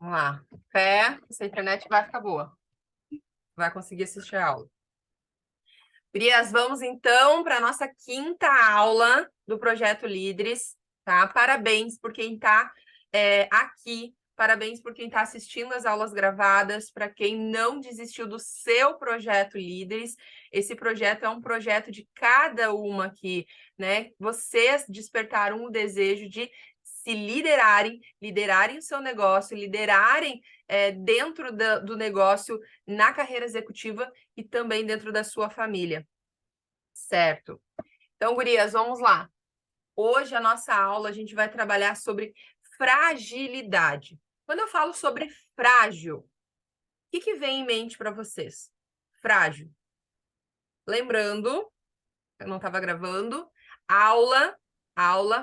Vamos lá. Fé, essa internet vai ficar boa. Vai conseguir assistir a aula. Gurias, vamos então para a nossa quinta aula do Projeto Líderes, tá? Parabéns por quem está aqui, parabéns por quem está assistindo as aulas gravadas, para quem não desistiu do seu Projeto Líderes. Esse projeto é um projeto de cada uma aqui, né? Vocês despertaram o desejo de se liderarem o seu negócio, liderarem dentro do negócio, na carreira executiva e também dentro da sua família. Certo. Então, gurias, vamos lá. Hoje, a nossa aula, a gente vai trabalhar sobre fragilidade. Quando eu falo sobre frágil, o que vem em mente para vocês? Frágil. Lembrando, eu não estava gravando,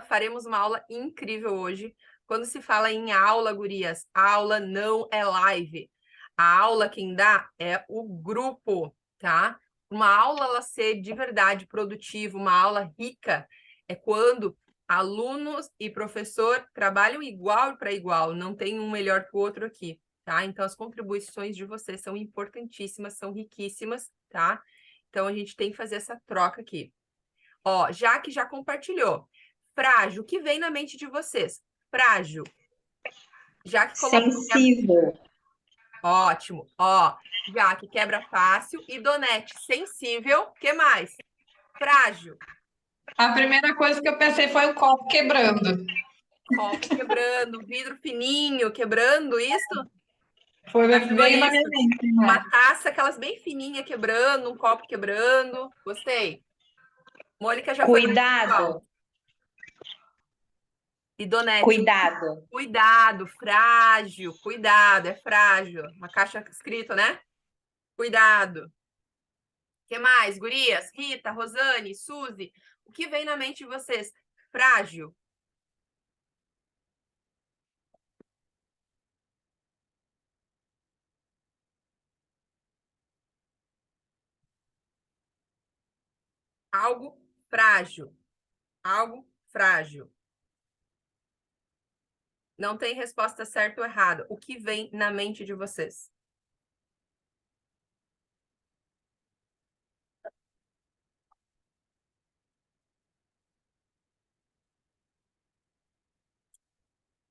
faremos uma aula incrível hoje. Quando se fala em aula, gurias, aula não é live. A aula quem dá é o grupo, tá? Uma aula, ela ser de verdade produtiva, uma aula rica, é quando alunos e professor trabalham igual para igual, não tem um melhor que o outro aqui, tá? Então, as contribuições de vocês são importantíssimas, são riquíssimas, tá? Então, a gente tem que fazer essa troca aqui. Ó, Jaque já compartilhou. Frágil, o que vem na mente de vocês? Frágil. Jaque colocou... Sensível. Ótimo. Ó, Jaque quebra fácil. E Donete, sensível. O que mais? Frágil. A primeira coisa que eu pensei foi o copo quebrando. Copo quebrando, vidro fininho quebrando, isso? Foi bem na minha mente. Né? Uma taça, aquelas bem fininhas quebrando, um copo quebrando. Gostei. Mônica já Cuidado. Foi... E Donete. Cuidado. Cuidado, frágil, cuidado, é frágil. Uma caixa escrito, né? Cuidado. O que mais, gurias? Rita, Rosane, Suzy, o que vem na mente de vocês? Frágil. Algo frágil. Algo frágil. Não tem resposta certa ou errada. O que vem na mente de vocês?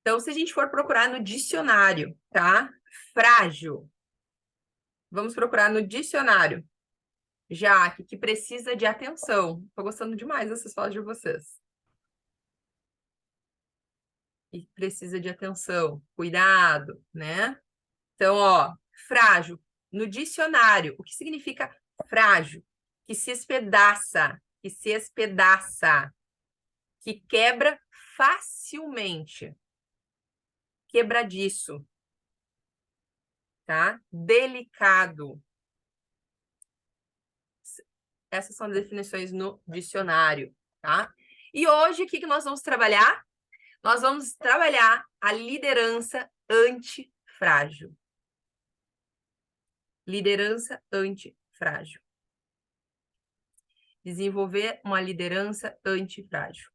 Então, se a gente for procurar no dicionário, tá? Frágil. Vamos procurar no dicionário. Jaque, que precisa de atenção. Tô gostando demais dessas falas de vocês. E precisa de atenção, cuidado, né? Então, ó, frágil. No dicionário, o que significa frágil? Que se espedaça, que quebra facilmente. Quebradiço, tá? Delicado. Essas são as definições no dicionário, tá? E hoje, o que nós vamos trabalhar? Nós vamos trabalhar a liderança antifrágil. Liderança antifrágil. Desenvolver uma liderança antifrágil.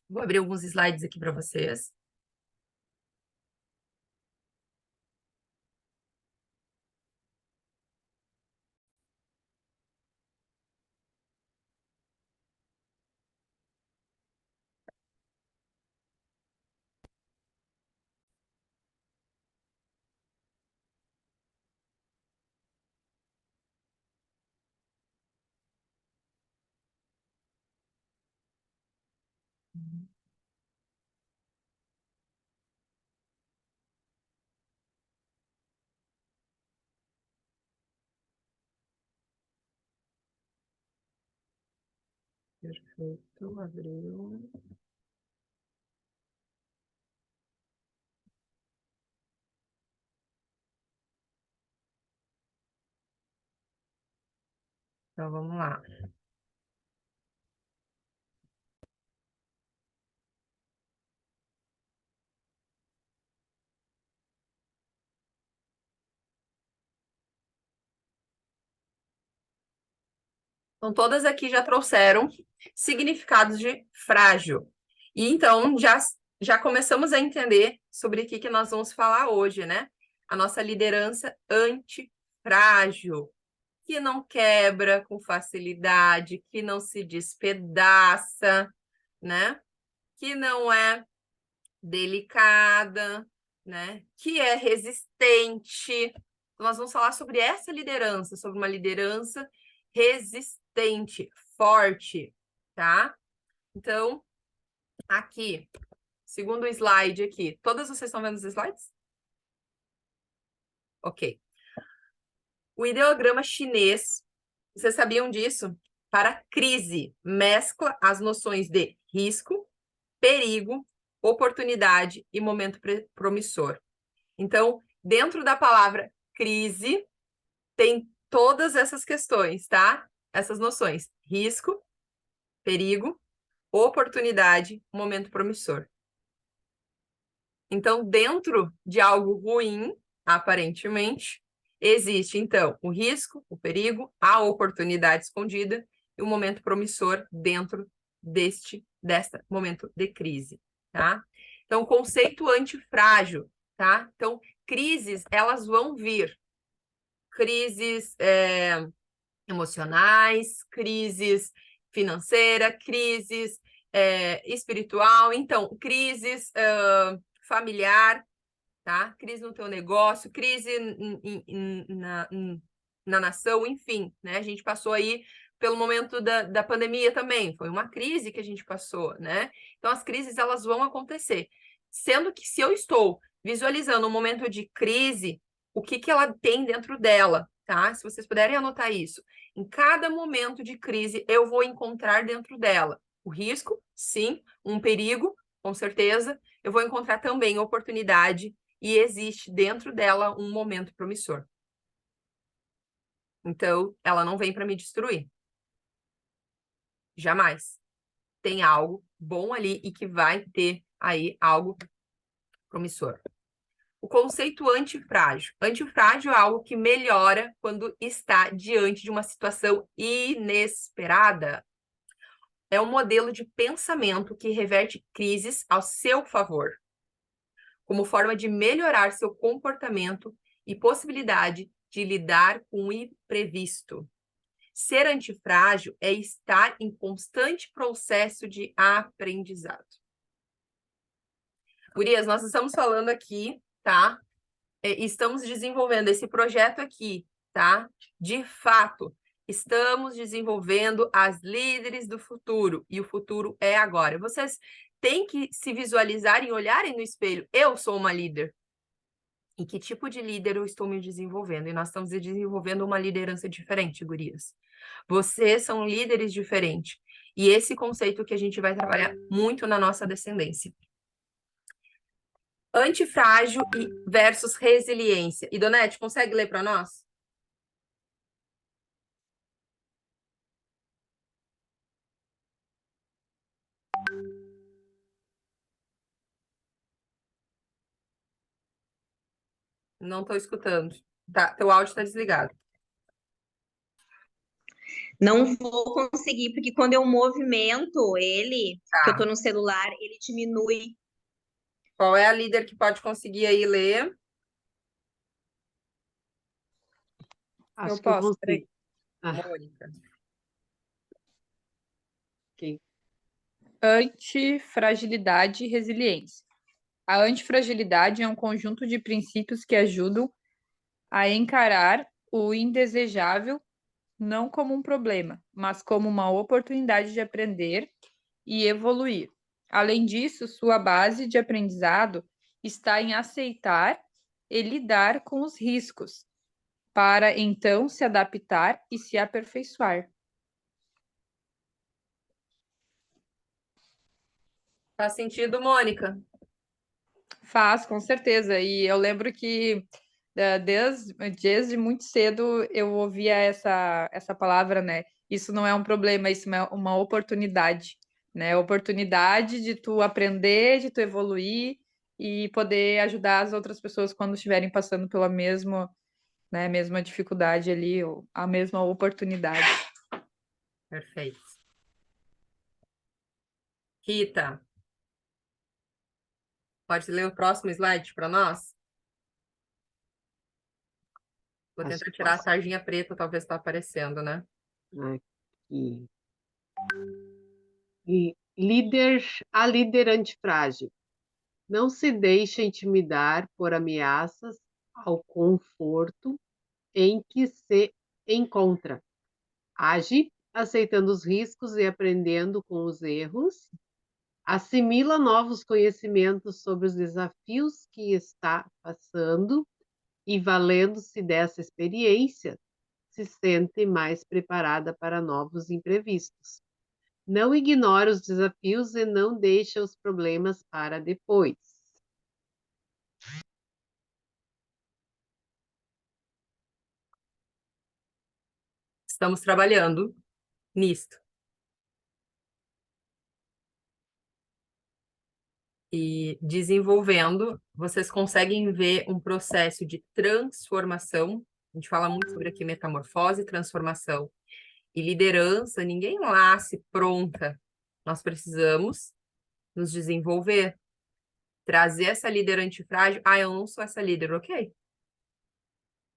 Vou abrir alguns slides aqui para vocês. Perfeito, abriu. Então, vamos lá. Então, todas aqui já trouxeram significados de frágil. E então, já começamos a entender sobre o que nós vamos falar hoje, né? A nossa liderança antifrágil, que não quebra com facilidade, que não se despedaça, né? Que não é delicada, né? Que é resistente. Nós vamos falar sobre essa liderança, sobre uma liderança resistente, forte, tá? Então, aqui, segundo slide aqui, todas vocês estão vendo os slides? Ok. O ideograma chinês, vocês sabiam disso? Para crise, mescla as noções de risco, perigo, oportunidade e momento promissor. Então, dentro da palavra crise, tem todas essas questões, tá? Essas noções: risco, perigo, oportunidade, momento promissor. Então, dentro de algo ruim, aparentemente, existe, então, o risco, o perigo, a oportunidade escondida e o momento promissor dentro deste momento de crise, tá? Então, conceito antifrágil, tá? Então, crises, elas vão vir. Crises emocionais, crises financeira, crises espiritual, então, crises familiar, tá? Crise no teu negócio, crise na nação, enfim, né? A gente passou aí pelo momento da pandemia também, foi uma crise que a gente passou, né? Então, as crises, elas vão acontecer. Sendo que se eu estou visualizando um momento de crise, o que ela tem dentro dela, tá? Se vocês puderem anotar isso. Em cada momento de crise, eu vou encontrar dentro dela o risco, sim, um perigo, com certeza. Eu vou encontrar também oportunidade e existe dentro dela um momento promissor. Então, ela não vem para me destruir. Jamais. Tem algo bom ali e que vai ter aí algo promissor. O conceito antifrágil. Antifrágil é algo que melhora quando está diante de uma situação inesperada. É um modelo de pensamento que reverte crises ao seu favor, como forma de melhorar seu comportamento e possibilidade de lidar com o imprevisto. Ser antifrágil é estar em constante processo de aprendizado. Gurias, nós estamos falando aqui, tá? Estamos desenvolvendo esse projeto aqui, tá? De fato, estamos desenvolvendo as líderes do futuro, e o futuro é agora. Vocês têm que se visualizarem e olharem no espelho. Eu sou uma líder. E que tipo de líder eu estou me desenvolvendo? E nós estamos desenvolvendo uma liderança diferente, gurias. Vocês são líderes diferentes. E esse conceito que a gente vai trabalhar muito na nossa descendência. Antifrágil versus resiliência. E, Donete, consegue ler para nós? Não estou escutando. Tá, teu áudio está desligado. Não vou conseguir, porque quando eu movimento ele, que eu tô no celular, ele diminui. Qual é a líder que pode conseguir aí ler? Acho Eu que eu posso, consigo. Mônica. Ok. Antifragilidade e resiliência. A antifragilidade é um conjunto de princípios que ajudam a encarar o indesejável não como um problema, mas como uma oportunidade de aprender e evoluir. Além disso, sua base de aprendizado está em aceitar e lidar com os riscos, para então se adaptar e se aperfeiçoar. Faz sentido, Mônica? Faz, com certeza. E eu lembro que desde muito cedo eu ouvia essa palavra, né? Isso não é um problema, isso é uma oportunidade, né? Oportunidade de tu aprender, de tu evoluir e poder ajudar as outras pessoas quando estiverem passando pela mesma dificuldade ali, ou a mesma oportunidade. Perfeito. Rita. Pode ler o próximo slide para nós? Vou Acho tentar que tirar a posso. sarjinha preta, talvez está aparecendo, né? Aqui. A líder antifrágil. Não se deixe intimidar por ameaças ao conforto em que se encontra. Age aceitando os riscos e aprendendo com os erros. Assimila novos conhecimentos sobre os desafios que está passando e, valendo-se dessa experiência, se sente mais preparada para novos imprevistos. Não ignora os desafios e não deixa os problemas para depois. Estamos trabalhando nisto. E desenvolvendo, vocês conseguem ver um processo de transformação. A gente fala muito sobre aqui metamorfose, transformação e liderança. Ninguém nasce pronta. Nós precisamos nos desenvolver, trazer essa líder antifrágil. Ah, eu não sou essa líder, ok.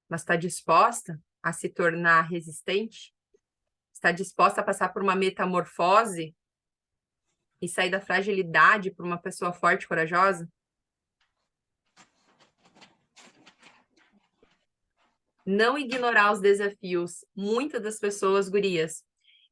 Mas está disposta a se tornar resistente? Está disposta a passar por uma metamorfose e sair da fragilidade para uma pessoa forte e corajosa? Não ignorar os desafios. Muitas das pessoas, gurias,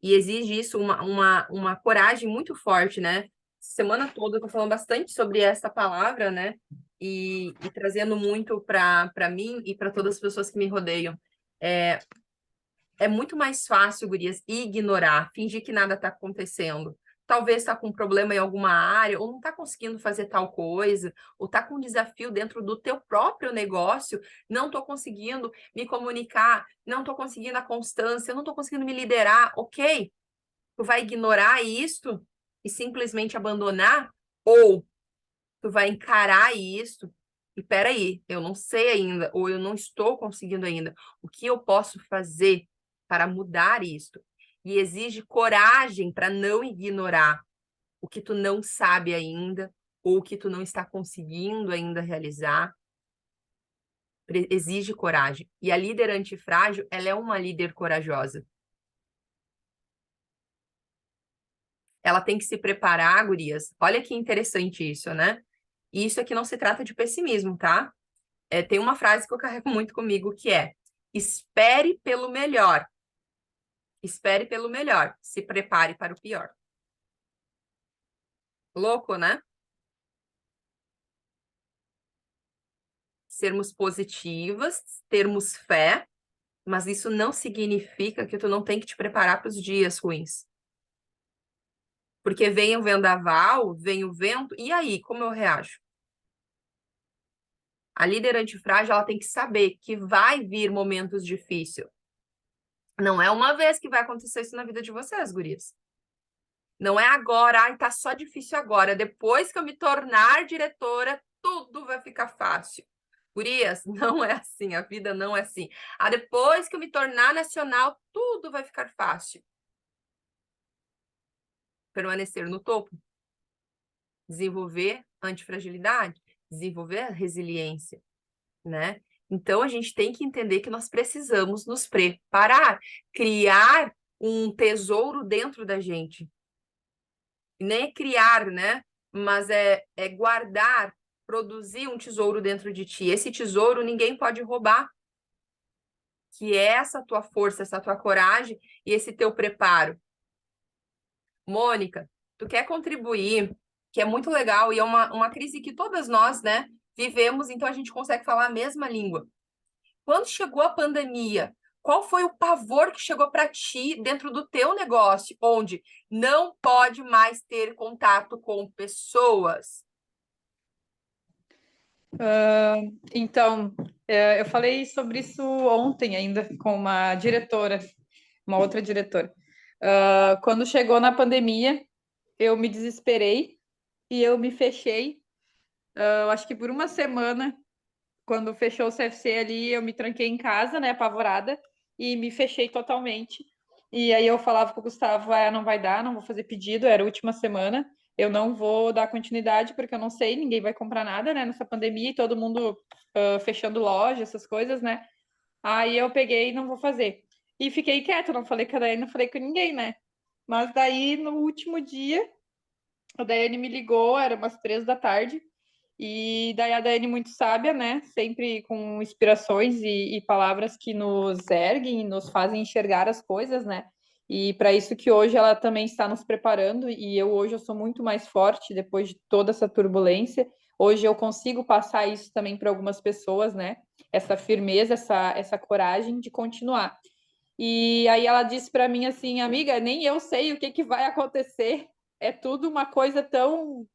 e exige isso uma coragem muito forte, né? Semana toda eu tô falando bastante sobre essa palavra, né? E trazendo muito para mim e para todas as pessoas que me rodeiam. É muito mais fácil, gurias, ignorar, fingir que nada está acontecendo. Talvez está com um problema em alguma área, ou não está conseguindo fazer tal coisa, ou está com um desafio dentro do teu próprio negócio, não estou conseguindo me comunicar, não estou conseguindo a constância, não estou conseguindo me liderar, ok? Tu vai ignorar isso e simplesmente abandonar? Ou tu vai encarar isso e peraí, eu não sei ainda, ou eu não estou conseguindo ainda. O que eu posso fazer para mudar isto? E exige coragem para não ignorar o que tu não sabe ainda, ou o que tu não está conseguindo ainda realizar. Exige coragem. E a líder antifrágil, ela é uma líder corajosa. Ela tem que se preparar, gurias. Olha que interessante isso, né? E isso aqui não se trata de pessimismo, tá? Tem uma frase que eu carrego muito comigo que é: espere pelo melhor. Espere pelo melhor. Se prepare para o pior. Louco, né? Sermos positivas, termos fé, mas isso não significa que tu não tem que te preparar para os dias ruins. Porque vem o vendaval, vem o vento, e aí, como eu reajo? A líder antifrágil, ela tem que saber que vai vir momentos difíceis. Não é uma vez que vai acontecer isso na vida de vocês, gurias. Não é agora, ai, tá só difícil agora. Depois que eu me tornar diretora, tudo vai ficar fácil. Gurias, não é assim, a vida não é assim. Ah, depois que eu me tornar nacional, tudo vai ficar fácil. Permanecer no topo. Desenvolver antifragilidade, desenvolver resiliência, né? Então, a gente tem que entender que nós precisamos nos preparar, criar um tesouro dentro da gente. Nem é criar, né? Mas é guardar, produzir um tesouro dentro de ti. Esse tesouro ninguém pode roubar. Que é essa tua força, essa tua coragem e esse teu preparo. Mônica, tu quer contribuir, que é muito legal, e é uma crise que todas nós, né, vivemos, então a gente consegue falar a mesma língua. Quando chegou a pandemia, qual foi o pavor que chegou para ti dentro do teu negócio, onde não pode mais ter contato com pessoas? Então, eu falei sobre isso ontem ainda com uma diretora, uma outra diretora. Quando chegou na pandemia, eu me desesperei e eu me fechei. Eu acho que por uma semana, quando fechou o CFC ali, eu me tranquei em casa, né, apavorada, e me fechei totalmente. E aí eu falava com o Gustavo, não vai dar, não vou fazer pedido, era a última semana. eu não vou dar continuidade porque eu não sei, ninguém vai comprar nada, né, nessa pandemia e todo mundo fechando loja, essas coisas, né? Aí eu peguei e não vou fazer. E fiquei quieta, não falei com a Daiane, não falei com ninguém, né? Mas daí, no último dia, a Daiane me ligou, era umas 3 da tarde, e daí a Daiane muito sábia, né? Sempre com inspirações e palavras que nos erguem e nos fazem enxergar as coisas, né? E para isso que hoje ela também está nos preparando, e eu hoje eu sou muito mais forte depois de toda essa turbulência. Hoje eu consigo passar isso também para algumas pessoas, né? Essa firmeza, essa coragem de continuar. E aí ela disse para mim assim, amiga, nem eu sei o que vai acontecer. É tudo uma coisa tão,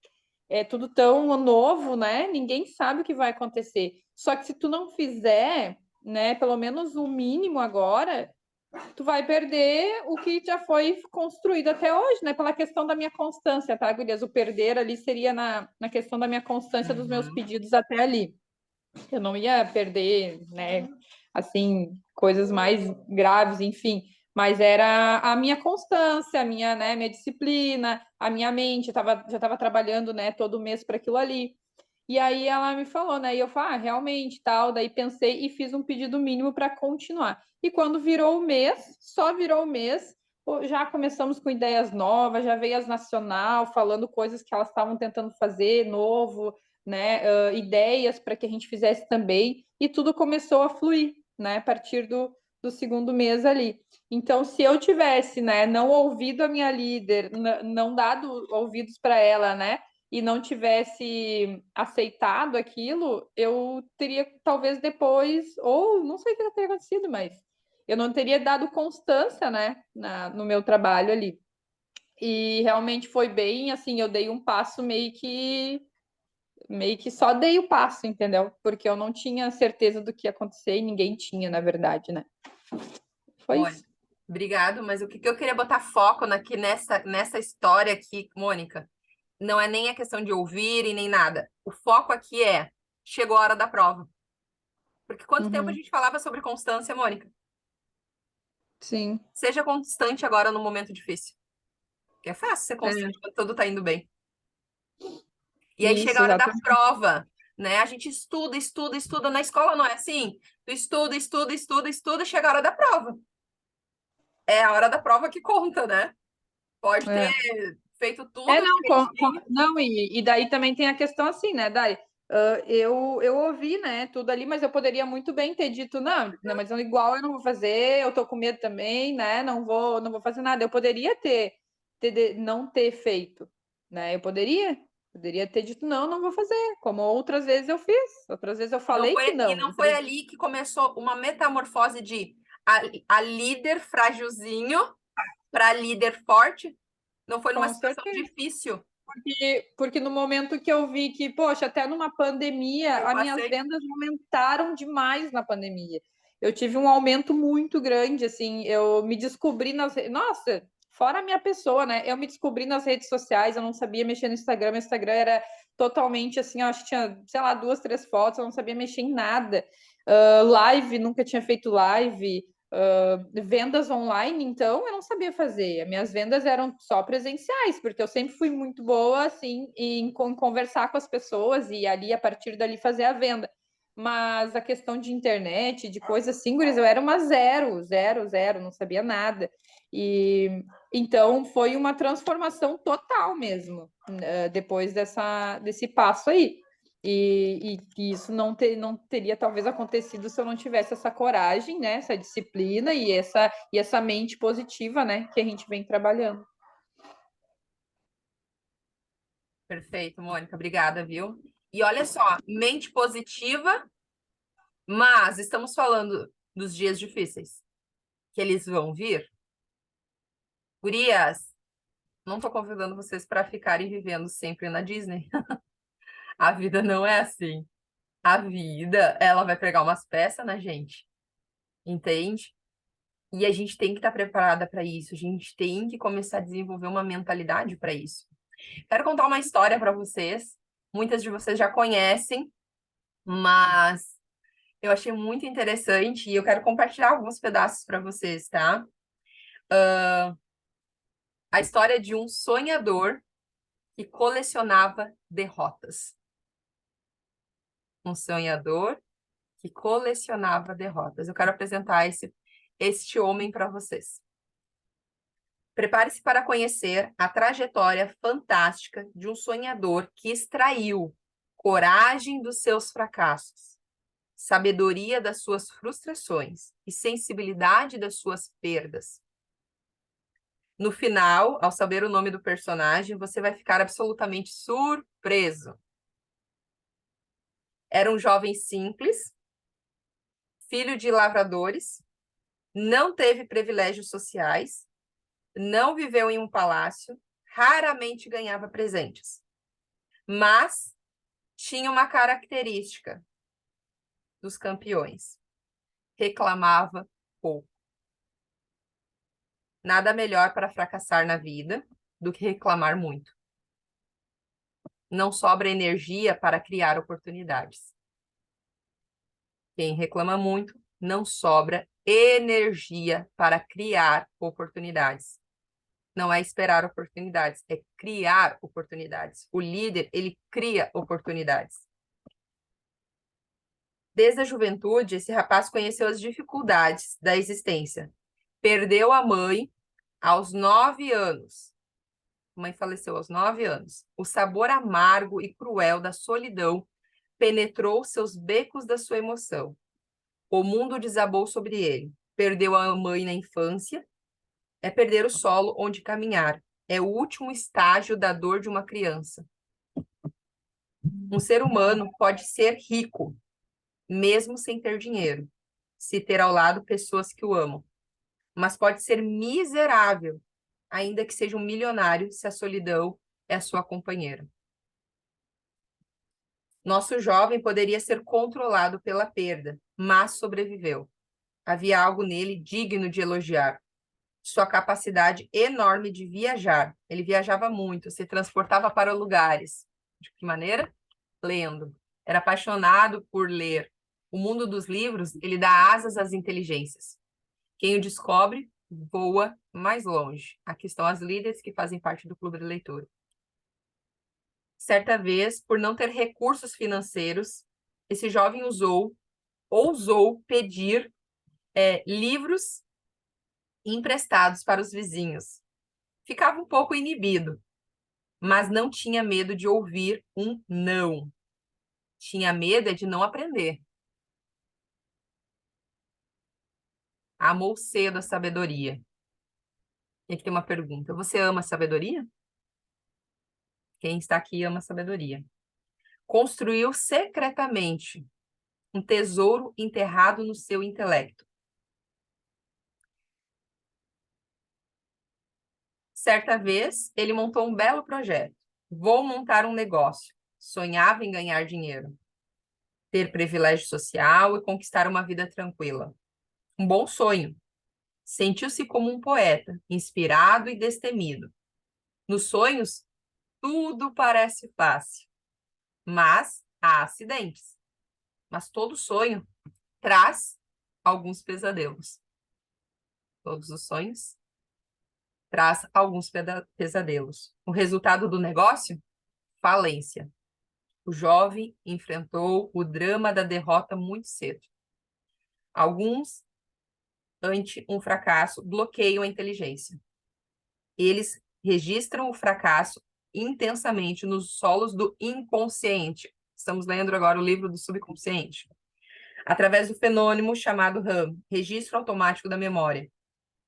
é tudo tão novo, né? Ninguém sabe o que vai acontecer. Só que se tu não fizer, né, pelo menos o mínimo agora, tu vai perder o que já foi construído até hoje, né? Pela questão da minha constância, tá, gurias? O perder ali seria na questão da minha constância dos meus pedidos até ali. Eu não ia perder, né, assim, coisas mais graves, enfim, mas era a minha constância, a minha, né, minha disciplina, a minha mente, já estava trabalhando, né, todo mês para aquilo ali. E aí ela me falou, né, e eu falei, realmente, tal, daí pensei e fiz um pedido mínimo para continuar. E quando virou o mês, só virou o mês, já começamos com ideias novas, já veio as nacional falando coisas que elas estavam tentando fazer, novo, né, ideias para que a gente fizesse também, e tudo começou a fluir, né, a partir do segundo mês ali. Então, se eu tivesse, né, não ouvido a minha líder, não dado ouvidos para ela, né, e não tivesse aceitado aquilo, eu teria talvez depois, ou não sei o que teria acontecido, mas eu não teria dado constância, né, no meu trabalho ali. E realmente foi bem assim, eu dei um passo meio que só dei o passo, entendeu? Porque eu não tinha certeza do que ia acontecer e ninguém tinha, na verdade, né? Foi Mônica, isso. obrigado, mas o que eu queria botar foco aqui nessa história aqui, Mônica, não é nem a questão de ouvir e nem nada. O foco aqui é, chegou a hora da prova. Porque quanto tempo a Uhum. gente falava sobre constância, Mônica? Sim. Seja constante agora no momento difícil. Que é fácil ser É, constante quando tudo tá indo bem. E aí chega isso, a hora da exatamente. prova, né? A gente estuda, estuda, estuda. Na escola não é assim? Tu estuda, estuda, estuda, estuda, chega a hora da prova. É a hora da prova que conta, né? Pode ter É. feito tudo É, não, direitinho. não, e daí também tem a questão assim, né, Dai? Eu ouvi, né, tudo ali, mas eu poderia muito bem ter dito, não, mas igual eu não vou fazer, eu tô com medo também, né, não vou fazer nada. Eu poderia não ter feito, né, poderia ter dito, não vou fazer, como outras vezes eu fiz, outras vezes eu falei que E não, não foi ali que começou uma metamorfose de a líder frágilzinho para líder forte. Não foi numa com situação certeza. difícil. Porque no momento que eu vi que, poxa, até numa pandemia, Eu as minhas passei. vendas aumentaram demais na pandemia. Eu tive um aumento muito grande, assim, eu me descobri Nossa, fora a minha pessoa, né? Eu me descobri nas redes sociais, eu não sabia mexer no Instagram, meu Instagram era totalmente assim, eu acho que tinha, sei lá, 2, 3 fotos, eu não sabia mexer em nada. Live, nunca tinha feito live. Vendas online, então, eu não sabia fazer. As minhas vendas eram só presenciais, porque eu sempre fui muito boa, assim, em conversar com as pessoas e ali, a partir dali, fazer a venda. Mas a questão de internet, de coisas assim, guris, eu era uma zero, zero, zero, não sabia nada. E então foi uma transformação total mesmo, depois desse passo aí. E isso não teria talvez acontecido se eu não tivesse essa coragem, né? Essa disciplina e essa mente positiva, né? Que a gente vem trabalhando. Perfeito, Mônica, obrigada, viu? E olha só, mente positiva, mas estamos falando dos dias difíceis, que eles vão vir. Gurias, não tô convidando vocês para ficarem vivendo sempre na Disney. A vida não é assim. A vida, ela vai pegar umas peças na gente, entende? E a gente tem que estar preparada para isso. A gente tem que começar a desenvolver uma mentalidade para isso. Quero contar uma história para vocês. Muitas de vocês já conhecem, mas eu achei muito interessante e eu quero compartilhar alguns pedaços para vocês, tá? A história de um sonhador que colecionava derrotas. Um sonhador que colecionava derrotas. Eu quero apresentar este homem para vocês. Prepare-se para conhecer a trajetória fantástica de um sonhador que extraiu coragem dos seus fracassos, sabedoria das suas frustrações e sensibilidade das suas perdas. No final, ao saber o nome do personagem, você vai ficar absolutamente surpreso. Era um jovem simples, filho de lavradores, não teve privilégios sociais, não viveu em um palácio, raramente ganhava presentes. Mas tinha uma característica dos campeões: reclamava pouco. Nada melhor para fracassar na vida do que reclamar muito. Não sobra energia para criar oportunidades. Quem reclama muito, não sobra energia para criar oportunidades. Não é esperar oportunidades, é criar oportunidades. O líder, ele cria oportunidades. Desde a juventude, esse rapaz conheceu as dificuldades da existência. Perdeu a mãe aos 9 anos. A mãe faleceu aos 9 anos. O sabor amargo e cruel da solidão penetrou seus becos da sua emoção. O mundo desabou sobre ele. Perdeu a mãe na infância. É perder o solo onde caminhar. É o último estágio da dor de uma criança. Um ser humano pode ser rico, mesmo sem ter dinheiro, se ter ao lado pessoas que o amam. Mas pode ser miserável, ainda que seja um milionário, se a solidão é a sua companheira. Nosso jovem poderia ser controlado pela perda, mas sobreviveu. Havia algo nele digno de elogiar. Sua capacidade enorme de viajar. Ele viajava muito, se transportava para lugares. De que maneira? Lendo. Era apaixonado por ler. O mundo dos livros, ele dá asas às inteligências. Quem o descobre, voa mais longe. Aqui estão as líderes que fazem parte do clube de leitura. Certa vez, por não ter recursos financeiros, esse jovem ousou pedir livros emprestados para os vizinhos. Ficava um pouco inibido, mas não tinha medo de ouvir um não. Tinha medo de não aprender. Amou cedo a sabedoria. E aqui tem uma pergunta. Você ama a sabedoria? Quem está aqui ama a sabedoria. Construiu secretamente um tesouro enterrado no seu intelecto. Certa vez, ele montou um belo projeto. Vou montar um negócio. Sonhava em ganhar dinheiro, ter privilégio social e conquistar uma vida tranquila. Um bom sonho. Sentiu-se como um poeta, inspirado e destemido. Nos sonhos, tudo parece fácil, mas há acidentes. Mas todo sonho traz alguns pesadelos. Todos os sonhos traz alguns pesadelos. O resultado do negócio? Falência. O jovem enfrentou o drama da derrota muito cedo. Alguns, ante um fracasso, bloqueiam a inteligência. Eles registram o fracasso intensamente nos solos do inconsciente. Estamos lendo agora o livro do subconsciente. Através do fenômeno chamado RAM, registro automático da memória.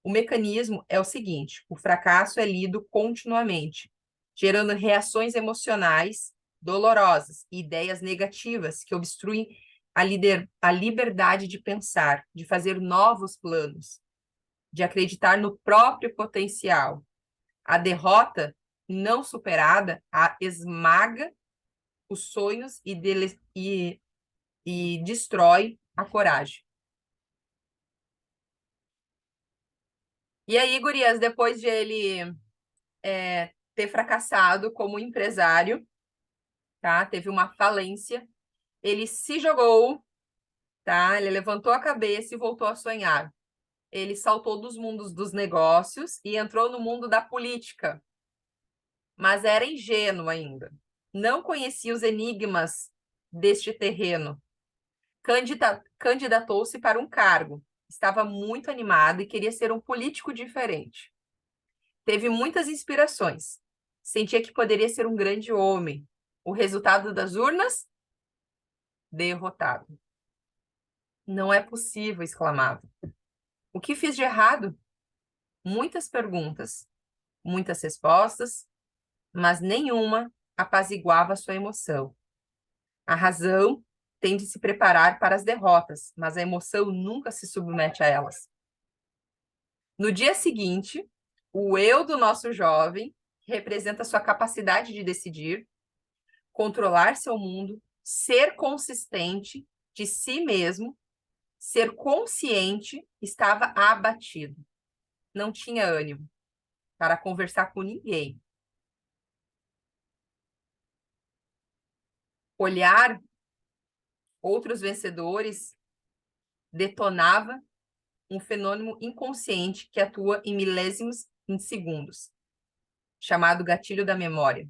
O mecanismo é o seguinte: o fracasso é lido continuamente, gerando reações emocionais dolorosas e ideias negativas que obstruem a liberdade de pensar, de fazer novos planos, de acreditar no próprio potencial. A derrota não superada esmaga os sonhos e destrói a coragem. E aí, gurias, depois de ele ter fracassado como empresário, tá? Teve uma falência, ele se jogou, tá? Ele levantou a cabeça e voltou a sonhar. Ele saltou dos mundos dos negócios e entrou no mundo da política. mas era ingênuo ainda. Não conhecia os enigmas deste terreno. Candidatou-se para um cargo. Estava muito animado e queria ser um político diferente. Teve muitas inspirações. Sentia que poderia ser um grande homem. O resultado das urnas? Derrotado. Não é possível, exclamava. O que fiz de errado? Muitas perguntas, muitas respostas, mas nenhuma apaziguava sua emoção. A razão tem de se preparar para as derrotas, mas a emoção nunca se submete a elas. No dia seguinte, o eu do nosso jovem, que representa sua capacidade de decidir, controlar seu mundo, ser consistente de si mesmo, ser consciente, estava abatido. Não tinha ânimo para conversar com ninguém. Olhar outros vencedores detonava um fenômeno inconsciente que atua em milésimos de segundos, chamado gatilho da memória.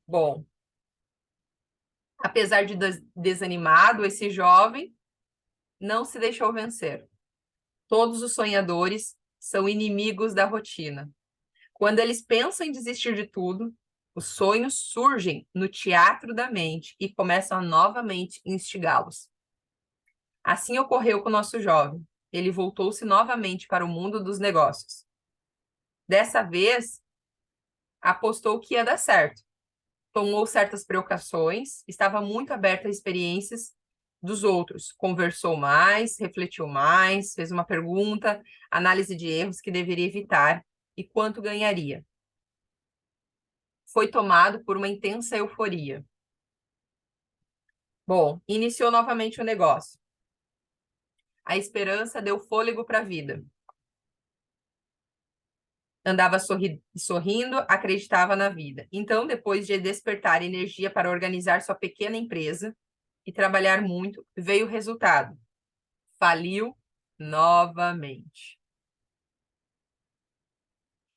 Bom, apesar de desanimado, esse jovem não se deixou vencer. Todos os sonhadores são inimigos da rotina. Quando eles pensam em desistir de tudo, os sonhos surgem no teatro da mente e começam a novamente instigá-los. Assim ocorreu com o nosso jovem. Ele voltou-se novamente para o mundo dos negócios. Dessa vez, apostou que ia dar certo. Tomou certas precauções, estava muito aberto a experiências dos outros. Conversou mais, refletiu mais, fez uma pergunta, análise de erros que deveria evitar e quanto ganharia. Foi tomado por uma intensa euforia. Bom, iniciou novamente o negócio. A esperança deu fôlego para a vida. Andava sorrindo, acreditava na vida. Então, depois de despertar energia para organizar sua pequena empresa e trabalhar muito, veio o resultado. Faliu novamente.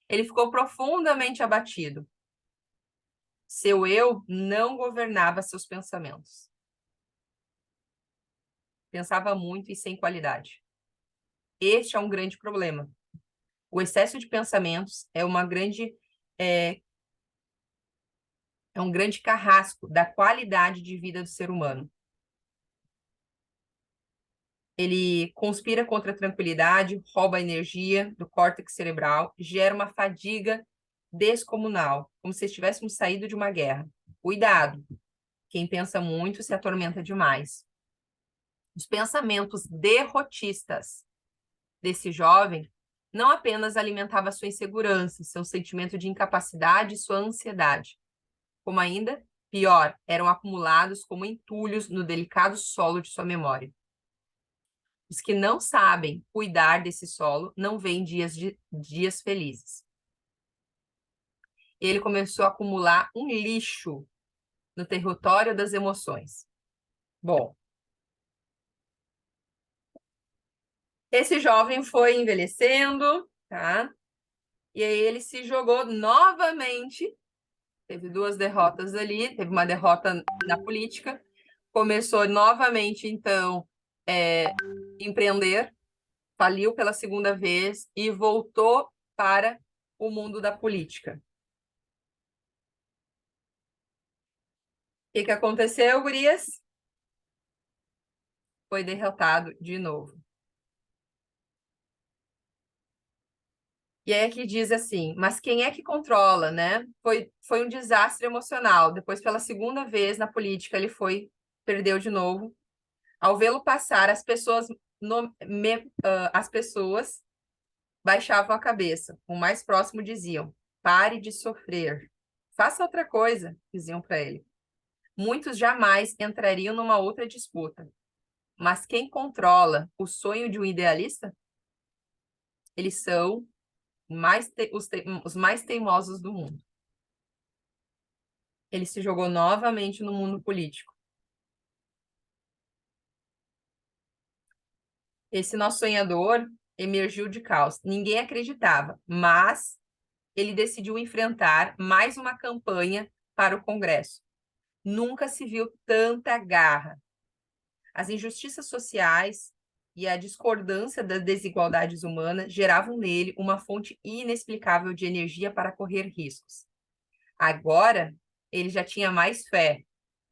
Ele ficou profundamente abatido. Seu eu não governava seus pensamentos. Pensava muito e sem qualidade. Este é um grande problema. O excesso de pensamentos é um grande carrasco da qualidade de vida do ser humano. Ele conspira contra a tranquilidade, rouba a energia do córtex cerebral, gera uma fadiga descomunal, como se estivéssemos saído de uma guerra. Cuidado! Quem pensa muito se atormenta demais. Os pensamentos derrotistas desse jovem não apenas alimentavam sua insegurança, seu sentimento de incapacidade e sua ansiedade, como ainda, pior, eram acumulados como entulhos no delicado solo de sua memória. Os que não sabem cuidar desse solo não veem dias felizes. Ele começou a acumular um lixo no território das emoções. Bom, esse jovem foi envelhecendo, tá? E aí ele se jogou novamente. Teve 2 derrotas ali, teve uma derrota na política. Começou novamente, então, empreender. Faliu pela segunda vez e voltou para o mundo da política. O que aconteceu, gurias? Foi derrotado de novo. E aí aqui diz assim, mas quem é que controla, né? Foi um desastre emocional. Depois, pela segunda vez na política, ele perdeu de novo. Ao vê-lo passar, as pessoas baixavam a cabeça. O mais próximo diziam, pare de sofrer. Faça outra coisa, diziam para ele. Muitos jamais entrariam numa outra disputa. Mas quem controla o sonho de um idealista? Eles são os mais teimosos do mundo. Ele se jogou novamente no mundo político. Esse nosso sonhador, emergiu de caos. Ninguém acreditava, mas ele decidiu enfrentar mais uma campanha para o Congresso. Nunca se viu tanta garra. As injustiças sociais e a discordância das desigualdades humanas geravam nele uma fonte inexplicável de energia para correr riscos. Agora, ele já tinha mais fé,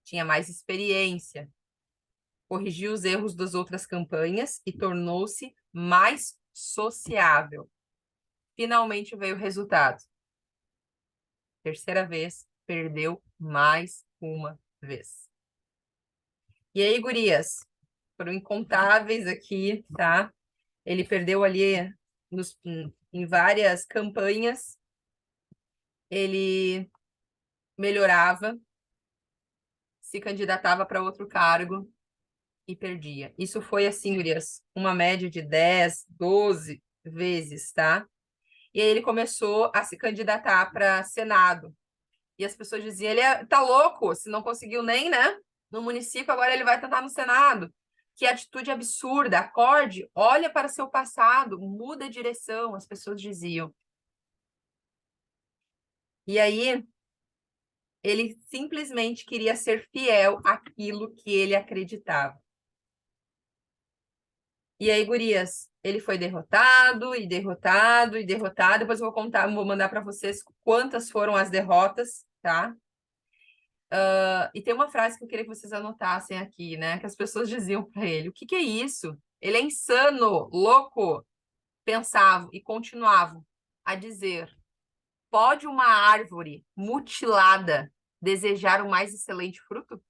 tinha mais experiência, corrigiu os erros das outras campanhas e tornou-se mais sociável. Finalmente veio o resultado. Terceira vez, perdeu mais uma vez. E aí, gurias? Foram incontáveis aqui, tá? Ele perdeu ali em várias campanhas. Ele melhorava, se candidatava para outro cargo e perdia. Isso foi assim, gurias, uma média de 10, 12 vezes, tá? E aí ele começou a se candidatar para Senado. E as pessoas diziam, tá louco, se não conseguiu nem, né, no município, agora ele vai tentar no Senado. Que atitude absurda, acorde, olha para seu passado, muda a direção, as pessoas diziam. E aí, ele simplesmente queria ser fiel àquilo que ele acreditava. E aí, gurias, ele foi derrotado, e derrotado, e derrotado. Depois eu vou mandar para vocês quantas foram as derrotas, tá? E tem uma frase que eu queria que vocês anotassem aqui, né? Que as pessoas diziam para ele: o que que é isso? Ele é insano, louco. Pensavam e continuavam a dizer: pode uma árvore mutilada desejar o mais excelente fruto?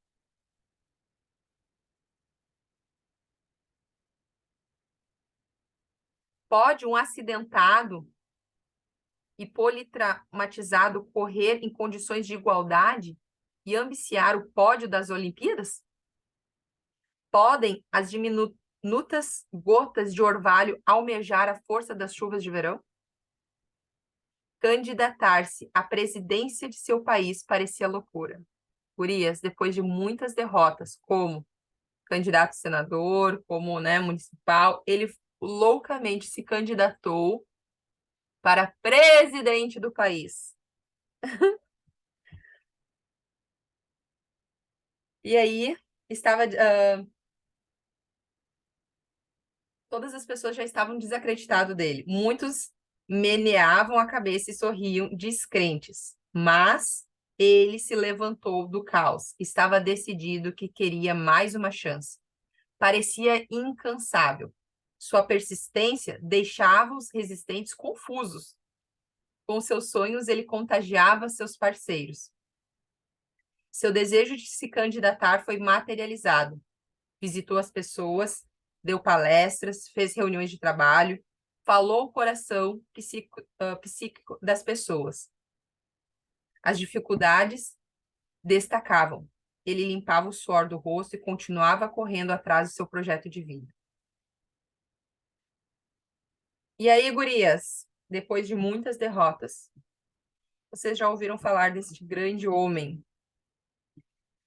Pode um acidentado e politraumatizado correr em condições de igualdade e ambiciar o pódio das Olimpíadas? Podem as diminutas gotas de orvalho almejar a força das chuvas de verão? Candidatar-se à presidência de seu país parecia loucura. Gurias, depois de muitas derrotas, como candidato a senador, como, né, municipal, ele loucamente se candidatou para presidente do país. E aí, todas as pessoas já estavam desacreditado dele. Muitos meneavam a cabeça e sorriam, descrentes. Mas ele se levantou do caos. Estava decidido que queria mais uma chance. Parecia incansável. Sua persistência deixava os resistentes confusos. Com seus sonhos, ele contagiava seus parceiros. Seu desejo de se candidatar foi materializado. Visitou as pessoas, deu palestras, fez reuniões de trabalho, falou o coração psíquico das pessoas. As dificuldades destacavam. Ele limpava o suor do rosto e continuava correndo atrás do seu projeto de vida. E aí, gurias, depois de muitas derrotas, vocês já ouviram falar desse grande homem?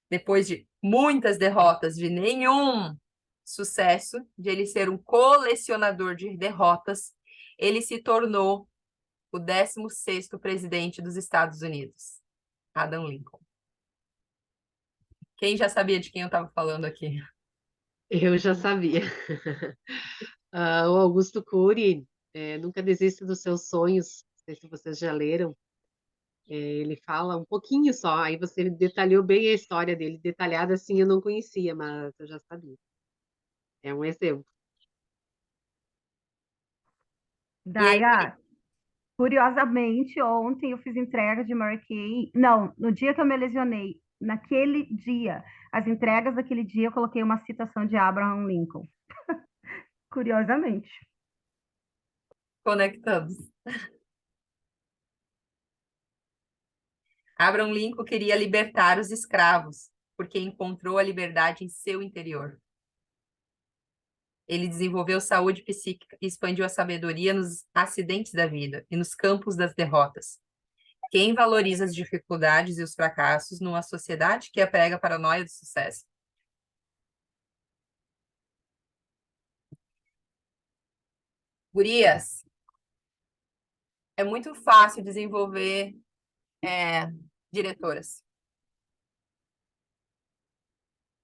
Depois de muitas derrotas, de nenhum sucesso, de ele ser um colecionador de derrotas, ele se tornou o 16º presidente dos Estados Unidos, Abraham Lincoln. Quem já sabia de quem eu estava falando aqui? Eu já sabia. O Augusto Cury, Nunca Desista dos Seus Sonhos, não sei se vocês já leram, ele fala um pouquinho só, aí você detalhou bem a história dele, detalhada assim eu não conhecia, mas eu já sabia. É um exemplo. Daia, curiosamente, ontem eu fiz entrega de Mary Kay. Não, no dia que eu me lesionei, naquele dia, as entregas daquele dia, eu coloquei uma citação de Abraham Lincoln. Curiosamente. Conectados. Abraham Lincoln queria libertar os escravos, porque encontrou a liberdade em seu interior. Ele desenvolveu saúde psíquica e expandiu a sabedoria nos acidentes da vida e nos campos das derrotas. Quem valoriza as dificuldades e os fracassos numa sociedade que prega a paranoia do sucesso? Gurias, é muito fácil desenvolver diretoras.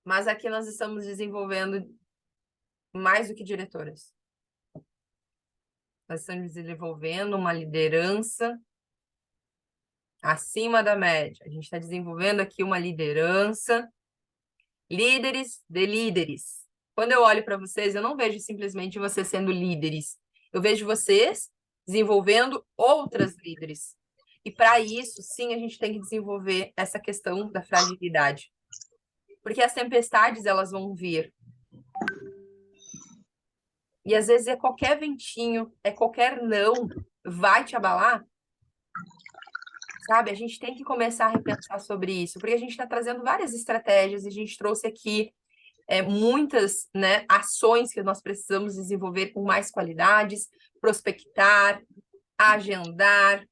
Mas aqui nós estamos desenvolvendo mais do que diretoras. Nós estamos desenvolvendo uma liderança acima da média. A gente está desenvolvendo aqui uma liderança, líderes de líderes. Quando eu olho para vocês, eu não vejo simplesmente vocês sendo líderes. Eu vejo vocês desenvolvendo outras líderes. E para isso, sim, a gente tem que desenvolver essa questão da fragilidade. Porque as tempestades, elas vão vir. E às vezes é qualquer ventinho, é qualquer não, vai te abalar. Sabe? A gente tem que começar a repensar sobre isso, porque a gente está trazendo várias estratégias, e a gente trouxe aqui muitas, né, ações que nós precisamos desenvolver com mais qualidades, prospectar, agendar.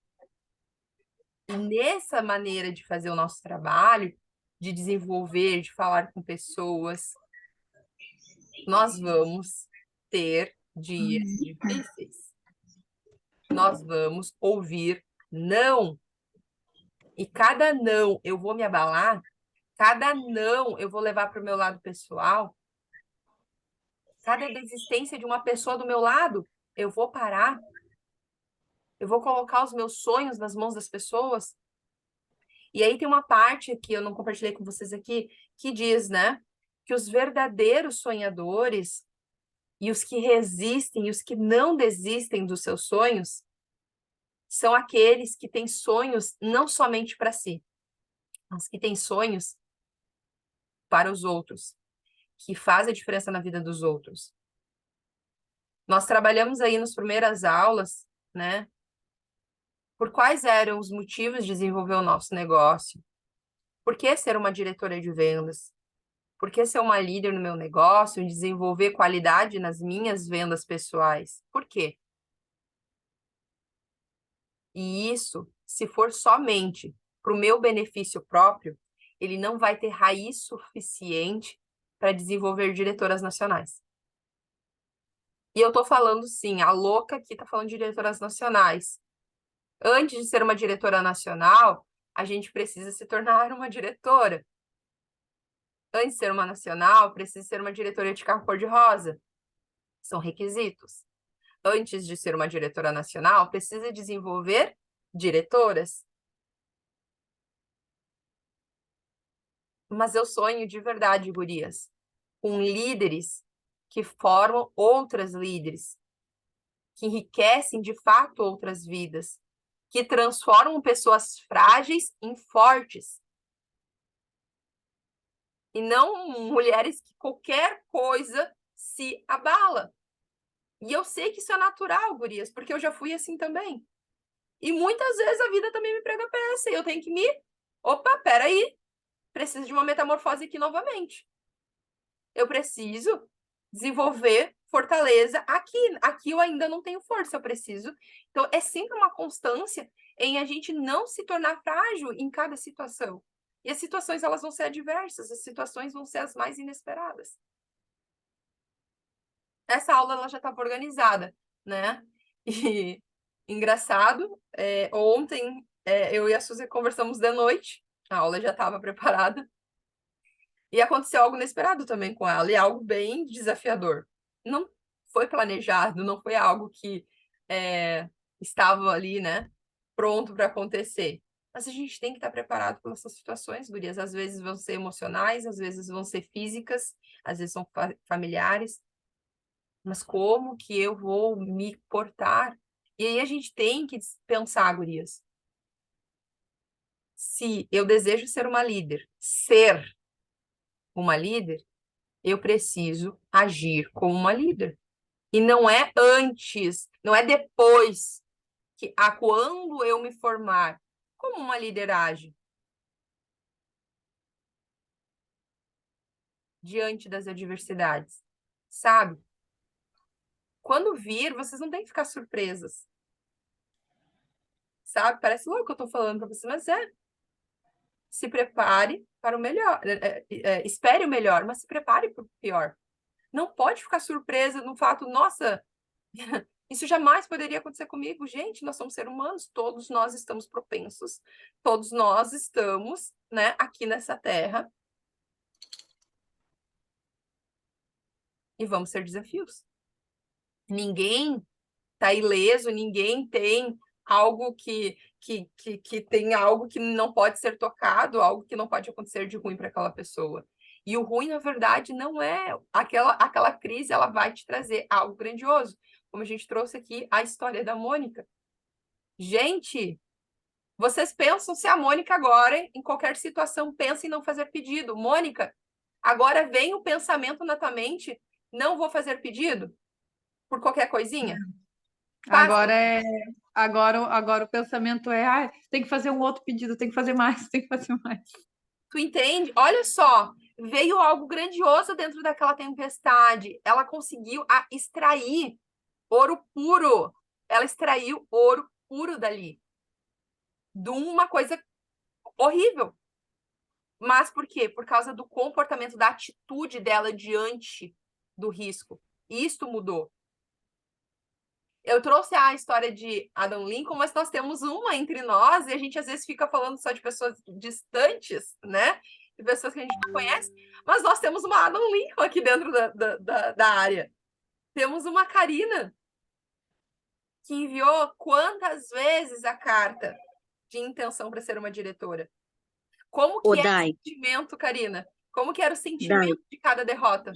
E nessa maneira de fazer o nosso trabalho, de desenvolver, de falar com pessoas, nós vamos ter dias difíceis. Nós vamos ouvir não. E cada não eu vou me abalar, cada não eu vou levar para o meu lado pessoal, cada desistência de uma pessoa do meu lado, eu vou parar, eu vou colocar os meus sonhos nas mãos das pessoas. E aí tem uma parte que eu não compartilhei com vocês aqui, que diz, né, que os verdadeiros sonhadores e os que resistem e os que não desistem dos seus sonhos são aqueles que têm sonhos não somente para si, mas que têm sonhos para os outros, que fazem a diferença na vida dos outros. Nós trabalhamos aí nas primeiras aulas, né? Por quais eram os motivos de desenvolver o nosso negócio? Por que ser uma diretora de vendas? Por que ser uma líder no meu negócio e desenvolver qualidade nas minhas vendas pessoais? Por quê? E isso, se for somente para o meu benefício próprio, ele não vai ter raiz suficiente para desenvolver diretoras nacionais. E eu estou falando, sim, a louca aqui está falando de diretoras nacionais. Antes de ser uma diretora nacional, a gente precisa se tornar uma diretora. Antes de ser uma nacional, precisa ser uma diretora de carro cor-de-rosa. São requisitos. Antes de ser uma diretora nacional, precisa desenvolver diretoras. Mas eu sonho de verdade, gurias, com líderes que formam outras líderes, que enriquecem de fato outras vidas, que transformam pessoas frágeis em fortes. E não mulheres que qualquer coisa se abala. E eu sei que isso é natural, gurias, porque eu já fui assim também. E muitas vezes a vida também me prega peça e eu tenho que me... Opa, peraí, preciso de uma metamorfose aqui novamente. Eu preciso desenvolver fortaleza aqui. Aqui eu ainda não tenho força, eu preciso. Então, é sempre uma constância em a gente não se tornar frágil em cada situação. E as situações, elas vão ser adversas, as situações vão ser as mais inesperadas. Essa aula, ela já estava organizada, né? E, engraçado, ontem eu e a Suzy conversamos de noite, a aula já estava preparada, e aconteceu algo inesperado também com ela, e algo bem desafiador. Não foi planejado, não foi algo que estava ali, né, pronto para acontecer. Mas a gente tem que estar preparado para essas situações, gurias. Às vezes vão ser emocionais, às vezes vão ser físicas, às vezes são familiares. Mas como que eu vou me portar? E aí a gente tem que pensar, gurias. Se eu desejo ser uma líder, eu preciso agir como uma líder. E não é antes, não é depois que quando eu me formar, como uma líder age diante das adversidades, sabe? Quando vir, vocês não têm que ficar surpresas. Sabe? Parece louco que eu tô falando para você, mas se prepare para o melhor. Espere o melhor, mas se prepare para o pior. Não pode ficar surpresa no fato, nossa, Isso jamais poderia acontecer comigo. Gente, nós somos seres humanos, todos nós estamos propensos, todos nós estamos, né, aqui nessa terra. E vamos ter desafios. Ninguém tá ileso, ninguém tem algo que tem algo que não pode ser tocado, algo que não pode acontecer de ruim para aquela pessoa. E o ruim, na verdade, não é aquela crise, ela vai te trazer algo grandioso. Como a gente trouxe aqui a história da Mônica. Gente, vocês pensam se a Mônica agora, em qualquer situação, pensa em não fazer pedido. Mônica, agora vem o pensamento na tua mente, não vou fazer pedido por qualquer coisinha? Agora o pensamento é, tem que fazer um outro pedido, tem que fazer mais, tem que fazer mais. Tu entende? Olha só, veio algo grandioso dentro daquela tempestade. Ela conseguiu extrair ouro puro. Ela extraiu ouro puro dali. De uma coisa horrível. Mas por quê? Por causa do comportamento, da atitude dela diante do risco. Isto mudou. Eu trouxe a história de Adam Lincoln, mas nós temos uma entre nós e a gente às vezes fica falando só de pessoas distantes, né? De pessoas que a gente não conhece, mas nós temos uma Adam Lincoln aqui dentro da área. Temos uma Karina, que enviou quantas vezes a carta de intenção para ser uma diretora? Como que era o sentimento, Karina? Como que era o sentimento de cada derrota?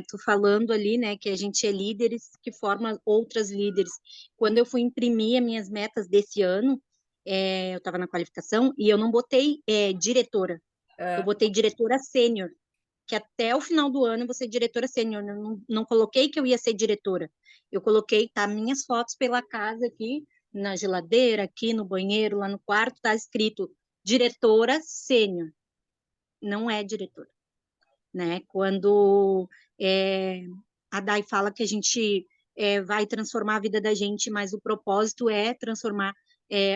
Tô falando ali, né, que a gente é líderes que formam outras líderes. Quando eu fui imprimir as minhas metas desse ano, eu estava na qualificação e eu não botei diretora, eu botei diretora sênior, que até o final do ano eu vou ser diretora sênior, não coloquei que eu ia ser diretora, eu coloquei, minhas fotos pela casa aqui, na geladeira, aqui no banheiro, lá no quarto, tá escrito diretora sênior, não é diretora. Né? Quando a Dai fala que a gente vai transformar a vida da gente, mas o propósito é transformar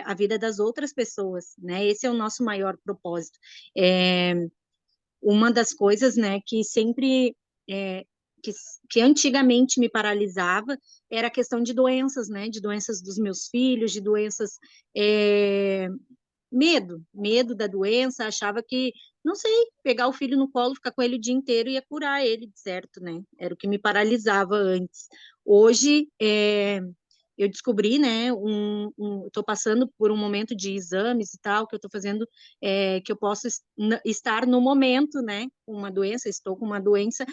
a vida das outras pessoas, né? Esse é o nosso maior propósito. Uma das coisas, né, que sempre que antigamente me paralisava era a questão de doenças, né? De doenças dos meus filhos, de doenças medo da doença, achava que, não sei, pegar o filho no colo, ficar com ele o dia inteiro ia curar ele, certo, né? Era o que me paralisava antes. Hoje, eu descobri, né, estou passando por um momento de exames e tal, que eu estou fazendo, que eu posso estar no momento, né, com uma doença, estou com uma doença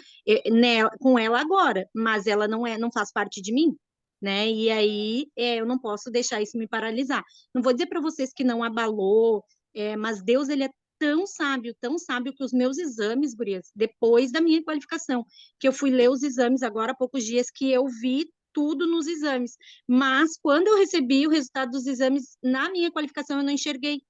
com ela agora, mas ela não faz parte de mim, né? E aí eu não posso deixar isso me paralisar. Não vou dizer para vocês que não abalou, mas Deus, ele é tão sábio que os meus exames, gurias, depois da minha qualificação, que eu fui ler os exames agora há poucos dias, que eu vi tudo nos exames, mas quando eu recebi o resultado dos exames na minha qualificação, eu não enxerguei.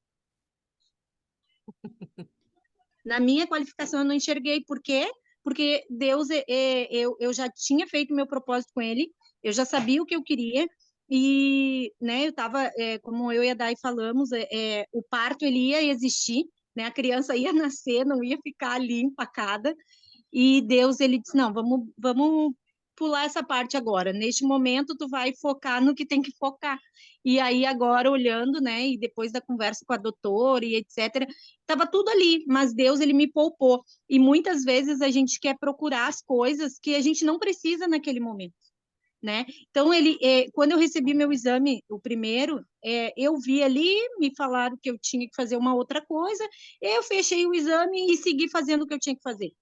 Na minha qualificação, eu não enxerguei. Por quê? Porque Deus, eu já tinha feito meu propósito com ele, eu já sabia o que eu queria, e, né, eu estava, como eu e a Dai falamos, o parto, ele ia existir, né, a criança ia nascer, não ia ficar ali empacada, e Deus, ele disse, não, vamos pular essa parte agora, neste momento tu vai focar no que tem que focar, e aí agora olhando, né, e depois da conversa com a doutora e etc, estava tudo ali, mas Deus, ele me poupou, e muitas vezes a gente quer procurar as coisas que a gente não precisa naquele momento, né? Então, quando eu recebi meu exame, o primeiro, eu vi ali, me falaram que eu tinha que fazer uma outra coisa, eu fechei o exame e segui fazendo o que eu tinha que fazer.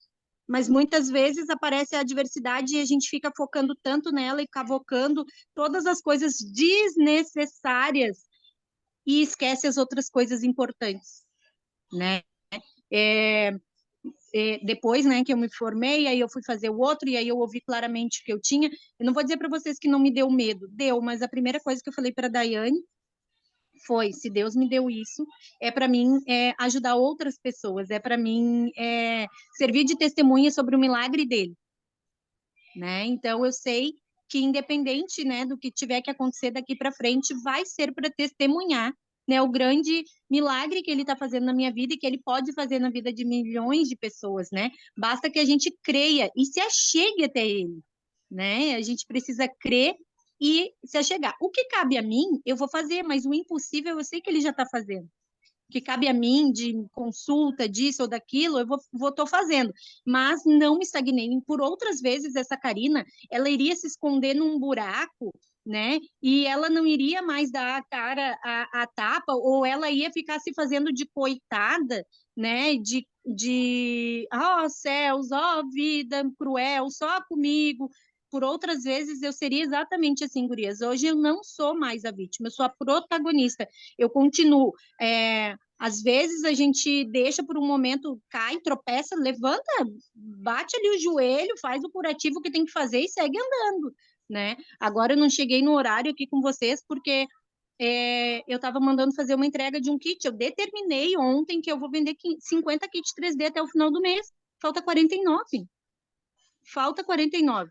Mas muitas vezes aparece a adversidade e a gente fica focando tanto nela e cavocando todas as coisas desnecessárias e esquece as outras coisas importantes, né? Depois, né, que eu me formei, aí eu fui fazer o outro, e aí eu ouvi claramente o que eu tinha. Eu não vou dizer para vocês que não me deu medo, deu, mas a primeira coisa que eu falei para a Daiane foi, se Deus me deu isso, é para mim ajudar outras pessoas, é para mim servir de testemunha sobre o milagre dele, né? Então eu sei que independente, né, do que tiver que acontecer daqui para frente, vai ser para testemunhar, né, o grande milagre que ele está fazendo na minha vida e que ele pode fazer na vida de milhões de pessoas, né? Basta que a gente creia e se achegue até ele, né? A gente precisa crer e se achegar. O que cabe a mim, eu vou fazer, mas o impossível eu sei que ele já está fazendo. O que cabe a mim de consulta, disso ou daquilo, eu tô fazendo. Mas não me estagnei. Por outras vezes, essa Karina, ela iria se esconder num buraco, né? E ela não iria mais dar a cara a tapa, ou ela ia ficar se fazendo de coitada, né? Oh, céus, oh, vida cruel, só comigo. Por outras vezes, eu seria exatamente assim, gurias. Hoje eu não sou mais a vítima, eu sou a protagonista. Eu continuo. Às vezes a gente deixa por um momento, cai, tropeça, levanta, bate ali o joelho, faz o curativo que tem que fazer e segue andando, né? Agora eu não cheguei no horário aqui com vocês porque eu estava mandando fazer uma entrega de um kit. Eu determinei ontem que eu vou vender 50 kits 3D até o final do mês. Falta 49. Falta 49.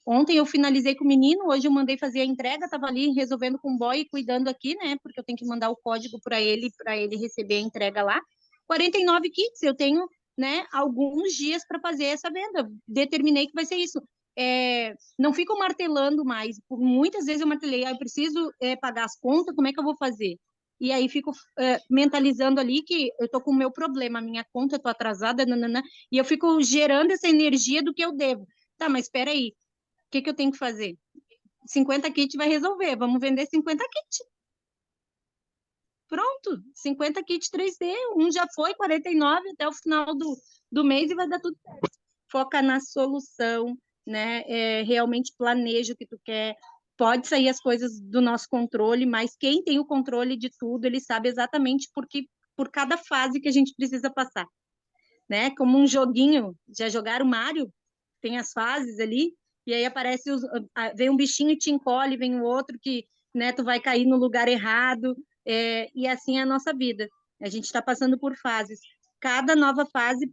Ontem eu finalizei com o menino, hoje eu mandei fazer a entrega, estava ali resolvendo com o boy e cuidando aqui, né? Porque eu tenho que mandar o código para ele receber a entrega lá. 49 kits, eu tenho, né, alguns dias para fazer essa venda. Determinei que vai ser isso. Não fico martelando mais. Muitas vezes eu martelei, eu preciso pagar as contas, como é que eu vou fazer? E aí fico mentalizando ali que eu tô com o meu problema, a minha conta, eu tô atrasada, nanana, e eu fico gerando essa energia do que eu devo. Tá, mas espera aí, o que eu tenho que fazer? 50 kits vai resolver, vamos vender 50 kits. Pronto, 50 kits 3D, um já foi, 49 até o final do mês e vai dar tudo certo. Foca na solução, né? Realmente planeja o que tu quer. Pode sair as coisas do nosso controle, mas quem tem o controle de tudo, ele sabe exatamente por cada fase que a gente precisa passar, né? Como um joguinho, já jogaram Mario? Tem as fases ali, e aí aparece, vem um bichinho e te encolhe, vem o outro que, né, tu vai cair no lugar errado, e assim é a nossa vida. A gente está passando por fases. Cada nova fase,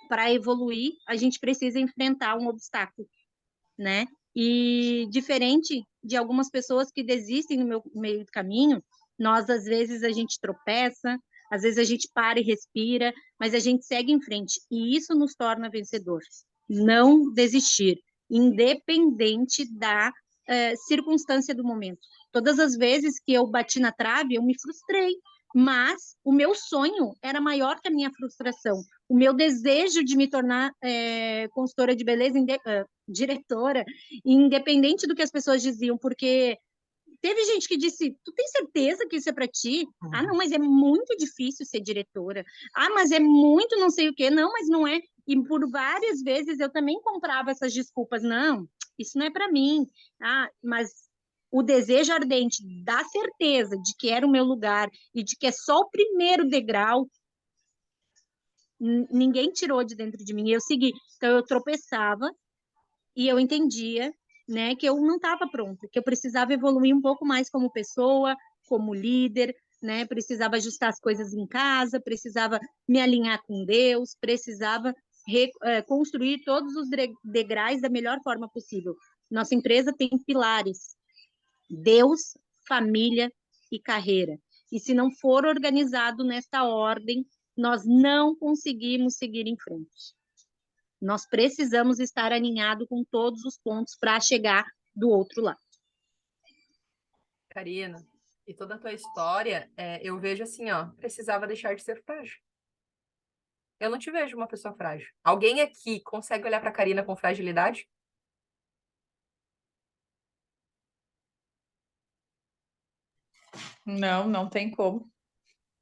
para evoluir, a gente precisa enfrentar um obstáculo, né? E diferente de algumas pessoas que desistem no meio do caminho, nós, às vezes, a gente tropeça, às vezes a gente para e respira, mas a gente segue em frente. E isso nos torna vencedores. Não desistir, independente da circunstância do momento. Todas as vezes que eu bati na trave, eu me frustrei, mas o meu sonho era maior que a minha frustração. O meu desejo de me tornar consultora de beleza, diretora, independente do que as pessoas diziam, porque teve gente que disse: tu tem certeza que isso é para ti? Ah, não, mas é muito difícil ser diretora. Ah, mas é muito não sei o quê. Não, mas não é. E por várias vezes eu também comprava essas desculpas. Não, isso não é para mim. Ah, mas o desejo ardente da certeza de que era o meu lugar e de que é só o primeiro degrau, ninguém tirou de dentro de mim. Eu segui. Então eu tropeçava e eu entendia, né, que eu não estava pronta, que eu precisava evoluir um pouco mais como pessoa, como líder, né, precisava ajustar as coisas em casa, precisava me alinhar com Deus, precisava construir todos os degraus da melhor forma possível. Nossa empresa tem pilares: Deus, família e carreira. E se não for organizado nesta ordem, nós não conseguimos seguir em frente. Nós precisamos estar alinhado com todos os pontos para chegar do outro lado. Karina, e toda a tua história, eu vejo assim, ó, precisava deixar de ser frágil. Eu não te vejo uma pessoa frágil. Alguém aqui consegue olhar para a Karina com fragilidade? Não, não tem como.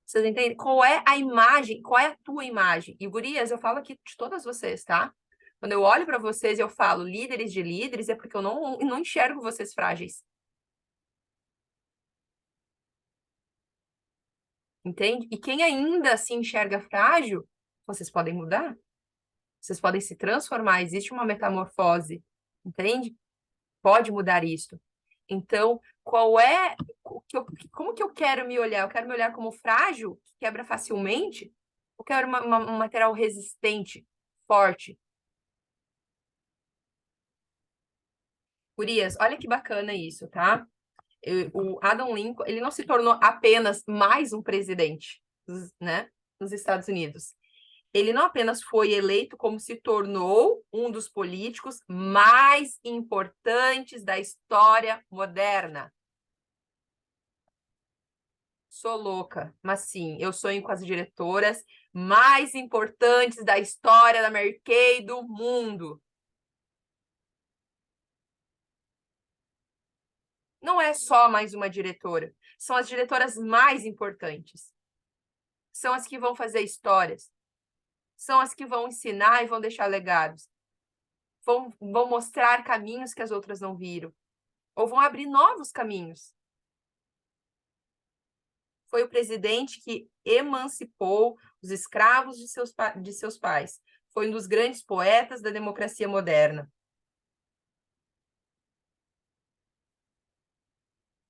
Vocês entendem? Qual é a imagem? Qual é a tua imagem? E, gurias, eu falo aqui de todas vocês, tá? Quando eu olho para vocês e eu falo líderes de líderes, é porque eu não enxergo vocês frágeis. Entende? E quem ainda se enxerga frágil, vocês podem mudar. Vocês podem se transformar. Existe uma metamorfose. Entende? Pode mudar isso. Então, como que eu quero me olhar? Eu quero me olhar como frágil, que quebra facilmente? Eu quero um material resistente, forte? Gurias, olha que bacana isso, tá? O Adam Lincoln, ele não se tornou apenas mais um presidente, né, nos Estados Unidos. Ele não apenas foi eleito, como se tornou um dos políticos mais importantes da história moderna. Sou louca, mas sim, eu sonho com as diretoras mais importantes da história da Mary Kay do mundo. Não é só mais uma diretora, são as diretoras mais importantes. São as que vão fazer histórias. São as que vão ensinar e vão deixar legados. Vão mostrar caminhos que as outras não viram. Ou vão abrir novos caminhos. Foi o presidente que emancipou os escravos de seus pais. Foi um dos grandes poetas da democracia moderna.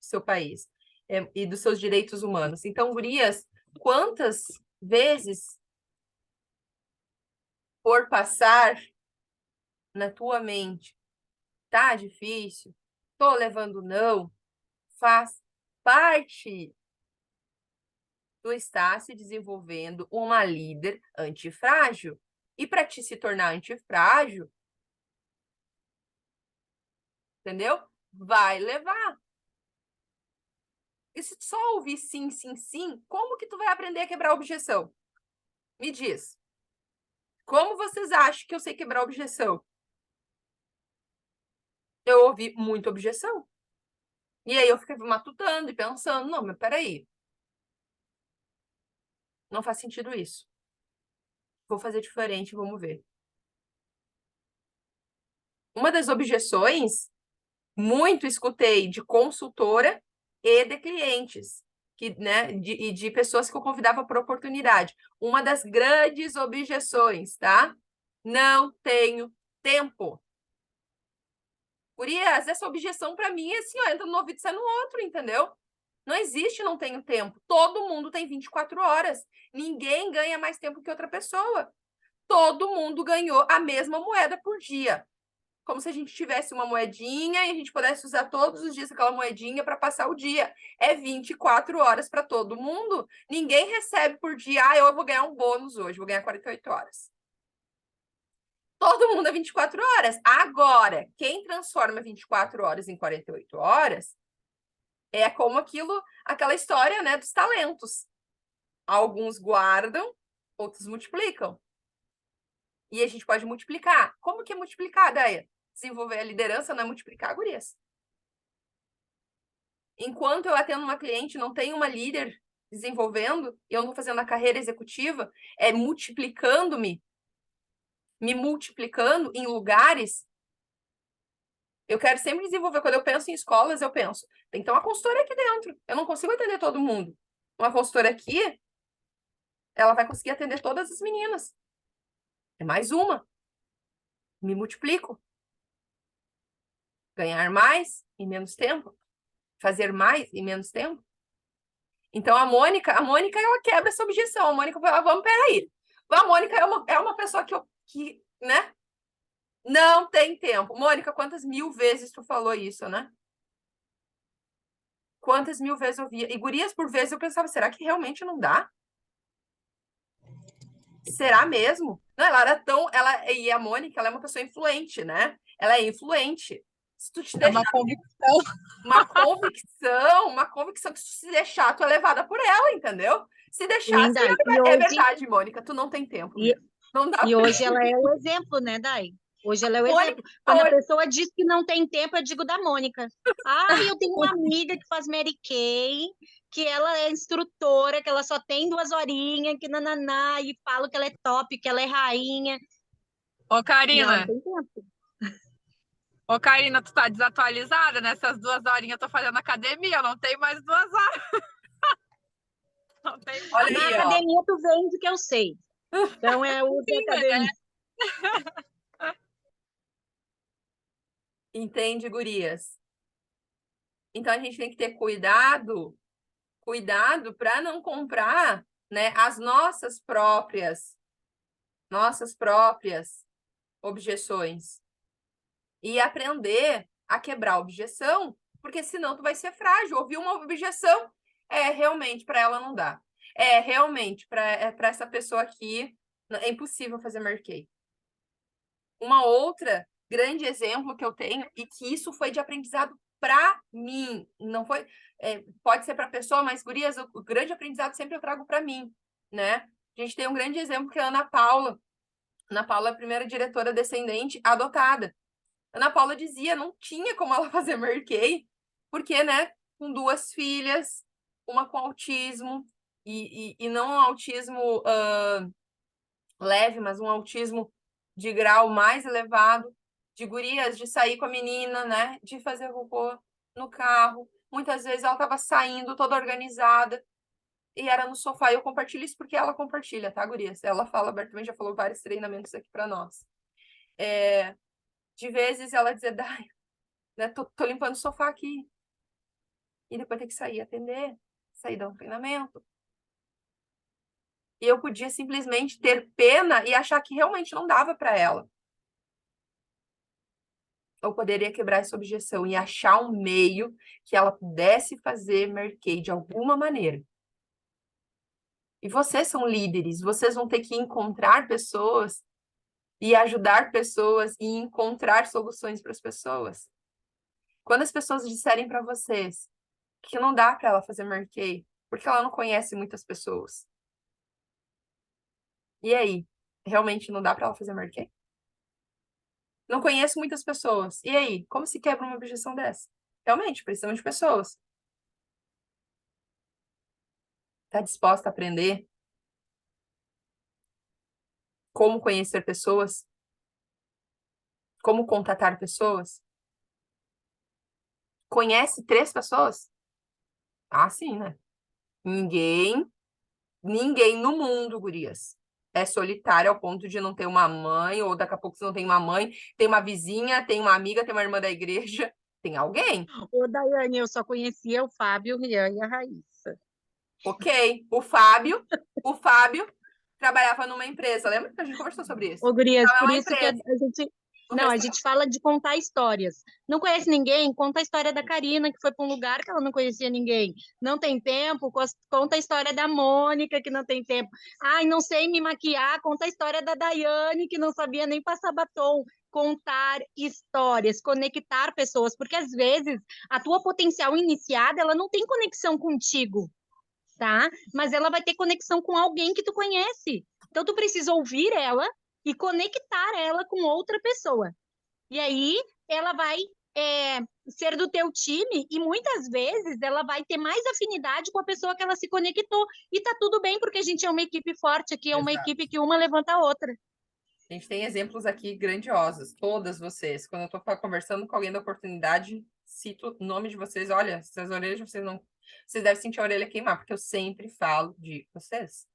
Seu país. E dos seus direitos humanos. Então, gurias, quantas vezes por passar na tua mente, tá difícil, tô levando não, faz parte tu está se desenvolvendo uma líder antifrágil. E para te se tornar antifrágil, entendeu? Vai levar. E se tu só ouvir sim, sim, sim, como que tu vai aprender a quebrar a objeção? Me diz. Como vocês acham que eu sei quebrar a objeção? Eu ouvi muita objeção. E aí eu fiquei matutando e pensando, não, mas peraí. Não faz sentido isso. Vou fazer diferente, vamos ver. Uma das objeções, muito escutei de consultora e de clientes, e de pessoas que eu convidava por oportunidade. Uma das grandes objeções, tá? Não tenho tempo. Gurias, essa objeção para mim é assim, ó, entra no ouvido e sai no outro, entendeu? Não existe não tenho tempo. Todo mundo tem 24 horas. Ninguém ganha mais tempo que outra pessoa. Todo mundo ganhou a mesma moeda por dia. Como se a gente tivesse uma moedinha e a gente pudesse usar todos os dias aquela moedinha para passar o dia. É 24 horas para todo mundo. Ninguém recebe por dia, eu vou ganhar um bônus hoje, vou ganhar 48 horas. Todo mundo é 24 horas. Agora, quem transforma 24 horas em 48 horas é como aquela história, né, dos talentos. Alguns guardam, outros multiplicam. E a gente pode multiplicar. Como que é multiplicar, Daia? Desenvolver a liderança não é multiplicar, gurias. Enquanto eu atendo uma cliente, não tenho uma líder desenvolvendo, eu não estou fazendo a carreira executiva, é multiplicando-me, me multiplicando em lugares. Eu quero sempre desenvolver. Quando eu penso em escolas, eu penso, tem que ter uma consultora aqui dentro. Eu não consigo atender todo mundo. Uma consultora aqui, ela vai conseguir atender todas as meninas. É mais uma. Me multiplico. Ganhar mais em menos tempo. Fazer mais em menos tempo. Então, a Mônica, ela quebra essa objeção. A Mônica fala, vamos, peraí. A Mônica é uma pessoa que, né? Não tem tempo. Mônica, quantas mil vezes tu falou isso, né? Quantas mil vezes eu via? E gurias, por vezes, eu pensava, será que realmente não dá? Será mesmo? Não, ela era tão... E a Mônica, ela é uma pessoa influente, né? Ela é influente. Se tu te deixar... uma convicção. Uma convicção que se deixar, tu é levada por ela, entendeu? Se deixar, Sim, Dai. é verdade, Mônica, tu não tem tempo. Não dá E hoje ela é o exemplo, né, Dai? Hoje ela é o Mônica, exemplo. Quando a pessoa diz que não tem tempo, eu digo da Mônica. Eu tenho uma amiga que faz Mary Kay, que ela é instrutora, que ela só tem 2 horinhas, que nananá, e falo que ela é top, que ela é rainha. Ô, E ela Karina, não tem tempo. tu tá desatualizada? Nessas 2 horinhas eu tô fazendo academia, eu não tenho mais 2 horas. Não tem mais. Olha Na aí, ó. academia tu vende que eu sei. Então é o de academia. Entende, gurias? Então a gente tem que ter cuidado para não comprar, né, as nossas próprias objeções e aprender a quebrar a objeção, porque senão tu vai ser frágil. Ouvir uma objeção realmente para ela não dá. Realmente para essa pessoa aqui É impossível fazer Mary Kay. Uma outra grande exemplo que eu tenho, e que isso foi de aprendizado para mim, não foi, pode ser para a pessoa, mas, gurias, o grande aprendizado sempre eu trago para mim, né? A gente tem um grande exemplo que é a Ana Paula. Ana Paula é a primeira diretora descendente adotada. Ana Paula dizia, não tinha como ela fazer Mary Kay, porque, né, com 2 filhas, uma com autismo, e não um autismo leve, mas um autismo de grau mais elevado, de gurias, de sair com a menina, né, de fazer cocô no carro. Muitas vezes ela estava saindo toda organizada e era no sofá. E eu compartilho isso porque ela compartilha, tá, gurias? Ela fala abertamente, já falou vários treinamentos aqui para nós. De vezes ela dizia, Dai, né, tô limpando o sofá aqui. E depois tem que sair atender, sair dar um treinamento. E eu podia simplesmente ter pena e achar que realmente não dava para ela. Eu poderia quebrar essa objeção e achar um meio que ela pudesse fazer Mary Kay de alguma maneira. E vocês são líderes, vocês vão ter que encontrar pessoas e ajudar pessoas e encontrar soluções para as pessoas. Quando as pessoas disserem para vocês que não dá para ela fazer Mary Kay, porque ela não conhece muitas pessoas. E aí? Realmente não dá para ela fazer Mary Kay? Não conheço muitas pessoas. E aí? Como se quebra uma objeção dessa? Realmente, precisamos de pessoas. Tá disposta a aprender como conhecer pessoas? Como contatar pessoas? Conhece 3 pessoas? Ah, sim, né? Ninguém no mundo, gurias, é solitário ao ponto de não ter uma mãe, ou daqui a pouco você não tem uma mãe, tem uma vizinha, tem uma amiga, tem uma irmã da igreja, tem alguém. Ô, Daiane, eu só conhecia o Fábio, o Rian e a Raíssa. Ok, o Fábio trabalhava numa empresa, lembra que a gente conversou sobre isso? Ô, gurias, Então, é por uma isso que a empresa. gente... Um Não, a restaurante. gente fala de contar histórias. Não conhece ninguém? Conta a história da Karina, que foi para um lugar que ela não conhecia ninguém. Não tem tempo? Conta a história da Mônica, que não tem tempo. Ai, não sei me maquiar? Conta a história da Daiane, que não sabia nem passar batom. Contar histórias, conectar pessoas, porque às vezes a tua potencial iniciada, ela não tem conexão contigo, tá? Mas ela vai ter conexão com alguém que tu conhece. Então tu precisa ouvir ela e conectar ela com outra pessoa. E aí ela vai ser do teu time e muitas vezes ela vai ter mais afinidade com a pessoa que ela se conectou. E tá tudo bem, porque a gente é uma equipe forte aqui, é uma Exato. equipe que uma levanta a outra. A gente tem exemplos aqui grandiosos, todas vocês. Quando eu estou conversando com alguém da oportunidade, cito o nome de vocês. Olha, essas orelhas vocês não... Vocês devem sentir a orelha queimar, porque eu sempre falo de vocês.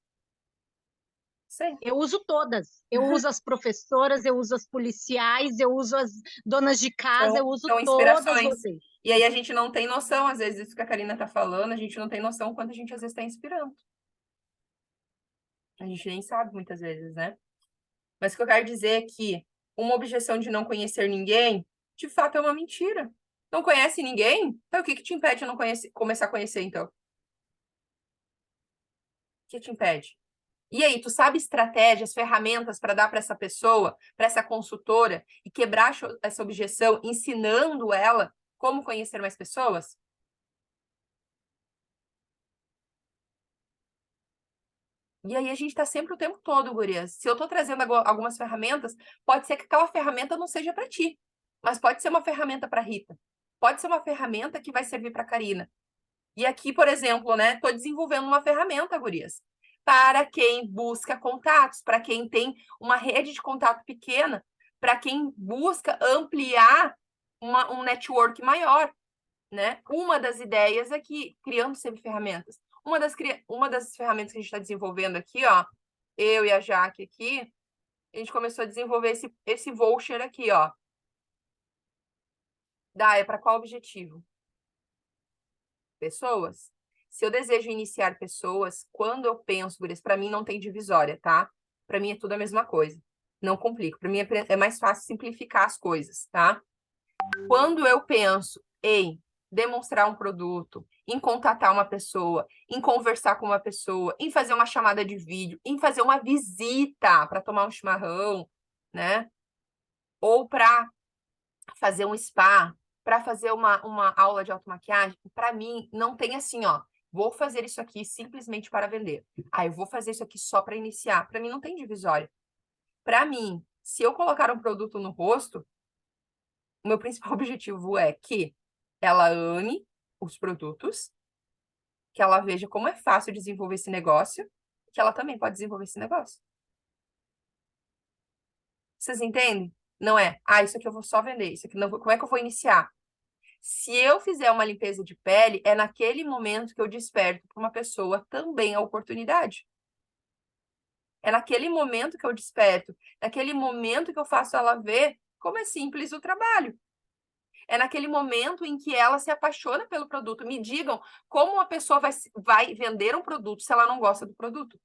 Sempre. Eu uso todas. Eu uso as professoras, eu uso as policiais, eu uso as donas de casa, eu uso São todas inspirações. vocês. E aí a gente não tem noção, às vezes, isso que a Karina está falando, a gente não tem noção quanto a gente às vezes está inspirando. A gente nem sabe muitas vezes, né? Mas o que eu quero dizer é que uma objeção de não conhecer ninguém, de fato, é uma mentira. Não conhece ninguém? Então, o que te impede de não começar a conhecer, então? O que te impede? E aí, tu sabe estratégias, ferramentas para dar para essa pessoa, para essa consultora, e quebrar essa objeção, ensinando ela como conhecer mais pessoas? E aí a gente está sempre o tempo todo, gurias. Se eu estou trazendo algumas ferramentas, pode ser que aquela ferramenta não seja para ti, mas pode ser uma ferramenta para Rita. Pode ser uma ferramenta que vai servir para Karina. E aqui, por exemplo, né, estou desenvolvendo uma ferramenta, gurias, para quem busca contatos, para quem tem uma rede de contato pequena, para quem busca ampliar um network maior, né? Uma das ideias é que, criando sempre ferramentas, uma das ferramentas que a gente está desenvolvendo aqui, ó, eu e a Jaque aqui, a gente começou a desenvolver esse voucher aqui, ó. É para qual objetivo? Pessoas. Se eu desejo iniciar pessoas, quando eu penso, gurias, para mim não tem divisória, tá? Para mim é tudo a mesma coisa. Não complico. Para mim é mais fácil simplificar as coisas, tá? Quando eu penso em demonstrar um produto, em contatar uma pessoa, em conversar com uma pessoa, em fazer uma chamada de vídeo, em fazer uma visita para tomar um chimarrão, né? Ou para fazer um spa, para fazer uma aula de automaquiagem, para mim, não tem assim, ó, vou fazer isso aqui simplesmente para vender. Ah, eu vou fazer isso aqui só para iniciar. Para mim, não tem divisória. Para mim, se eu colocar um produto no rosto, o meu principal objetivo é que ela ame os produtos, que ela veja como é fácil desenvolver esse negócio, que ela também pode desenvolver esse negócio. Vocês entendem? Não é, isso aqui eu vou só vender, isso aqui não, como é que eu vou iniciar? Se eu fizer uma limpeza de pele, é naquele momento que eu desperto para uma pessoa também a oportunidade. É naquele momento que eu desperto, naquele momento que eu faço ela ver como é simples o trabalho. É naquele momento em que ela se apaixona pelo produto. Me digam como uma pessoa vai vender um produto se ela não gosta do produto.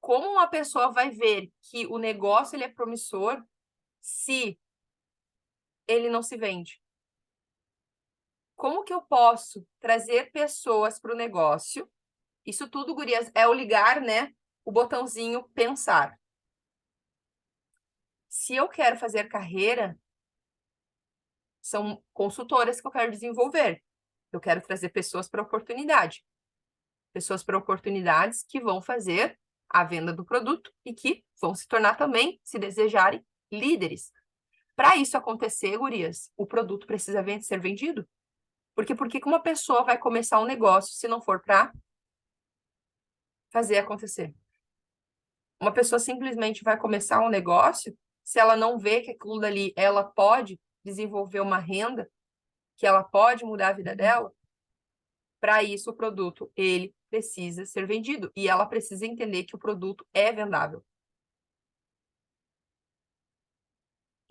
Como uma pessoa vai ver que o negócio ele é promissor se ele não se vende? Como que eu posso trazer pessoas para o negócio? Isso tudo, gurias, é o ligar, né? O botãozinho pensar. Se eu quero fazer carreira, são consultoras que eu quero desenvolver. Eu quero trazer pessoas para oportunidade. Pessoas para oportunidades que vão fazer a venda do produto e que vão se tornar também, se desejarem, líderes. Para isso acontecer, gurias, o produto precisa ser vendido. Porque por que uma pessoa vai começar um negócio se não for para fazer acontecer? Uma pessoa simplesmente vai começar um negócio se ela não vê que aquilo dali ela pode desenvolver uma renda, que ela pode mudar a vida dela. Para isso, o produto, ele precisa ser vendido. E ela precisa entender que o produto é vendável.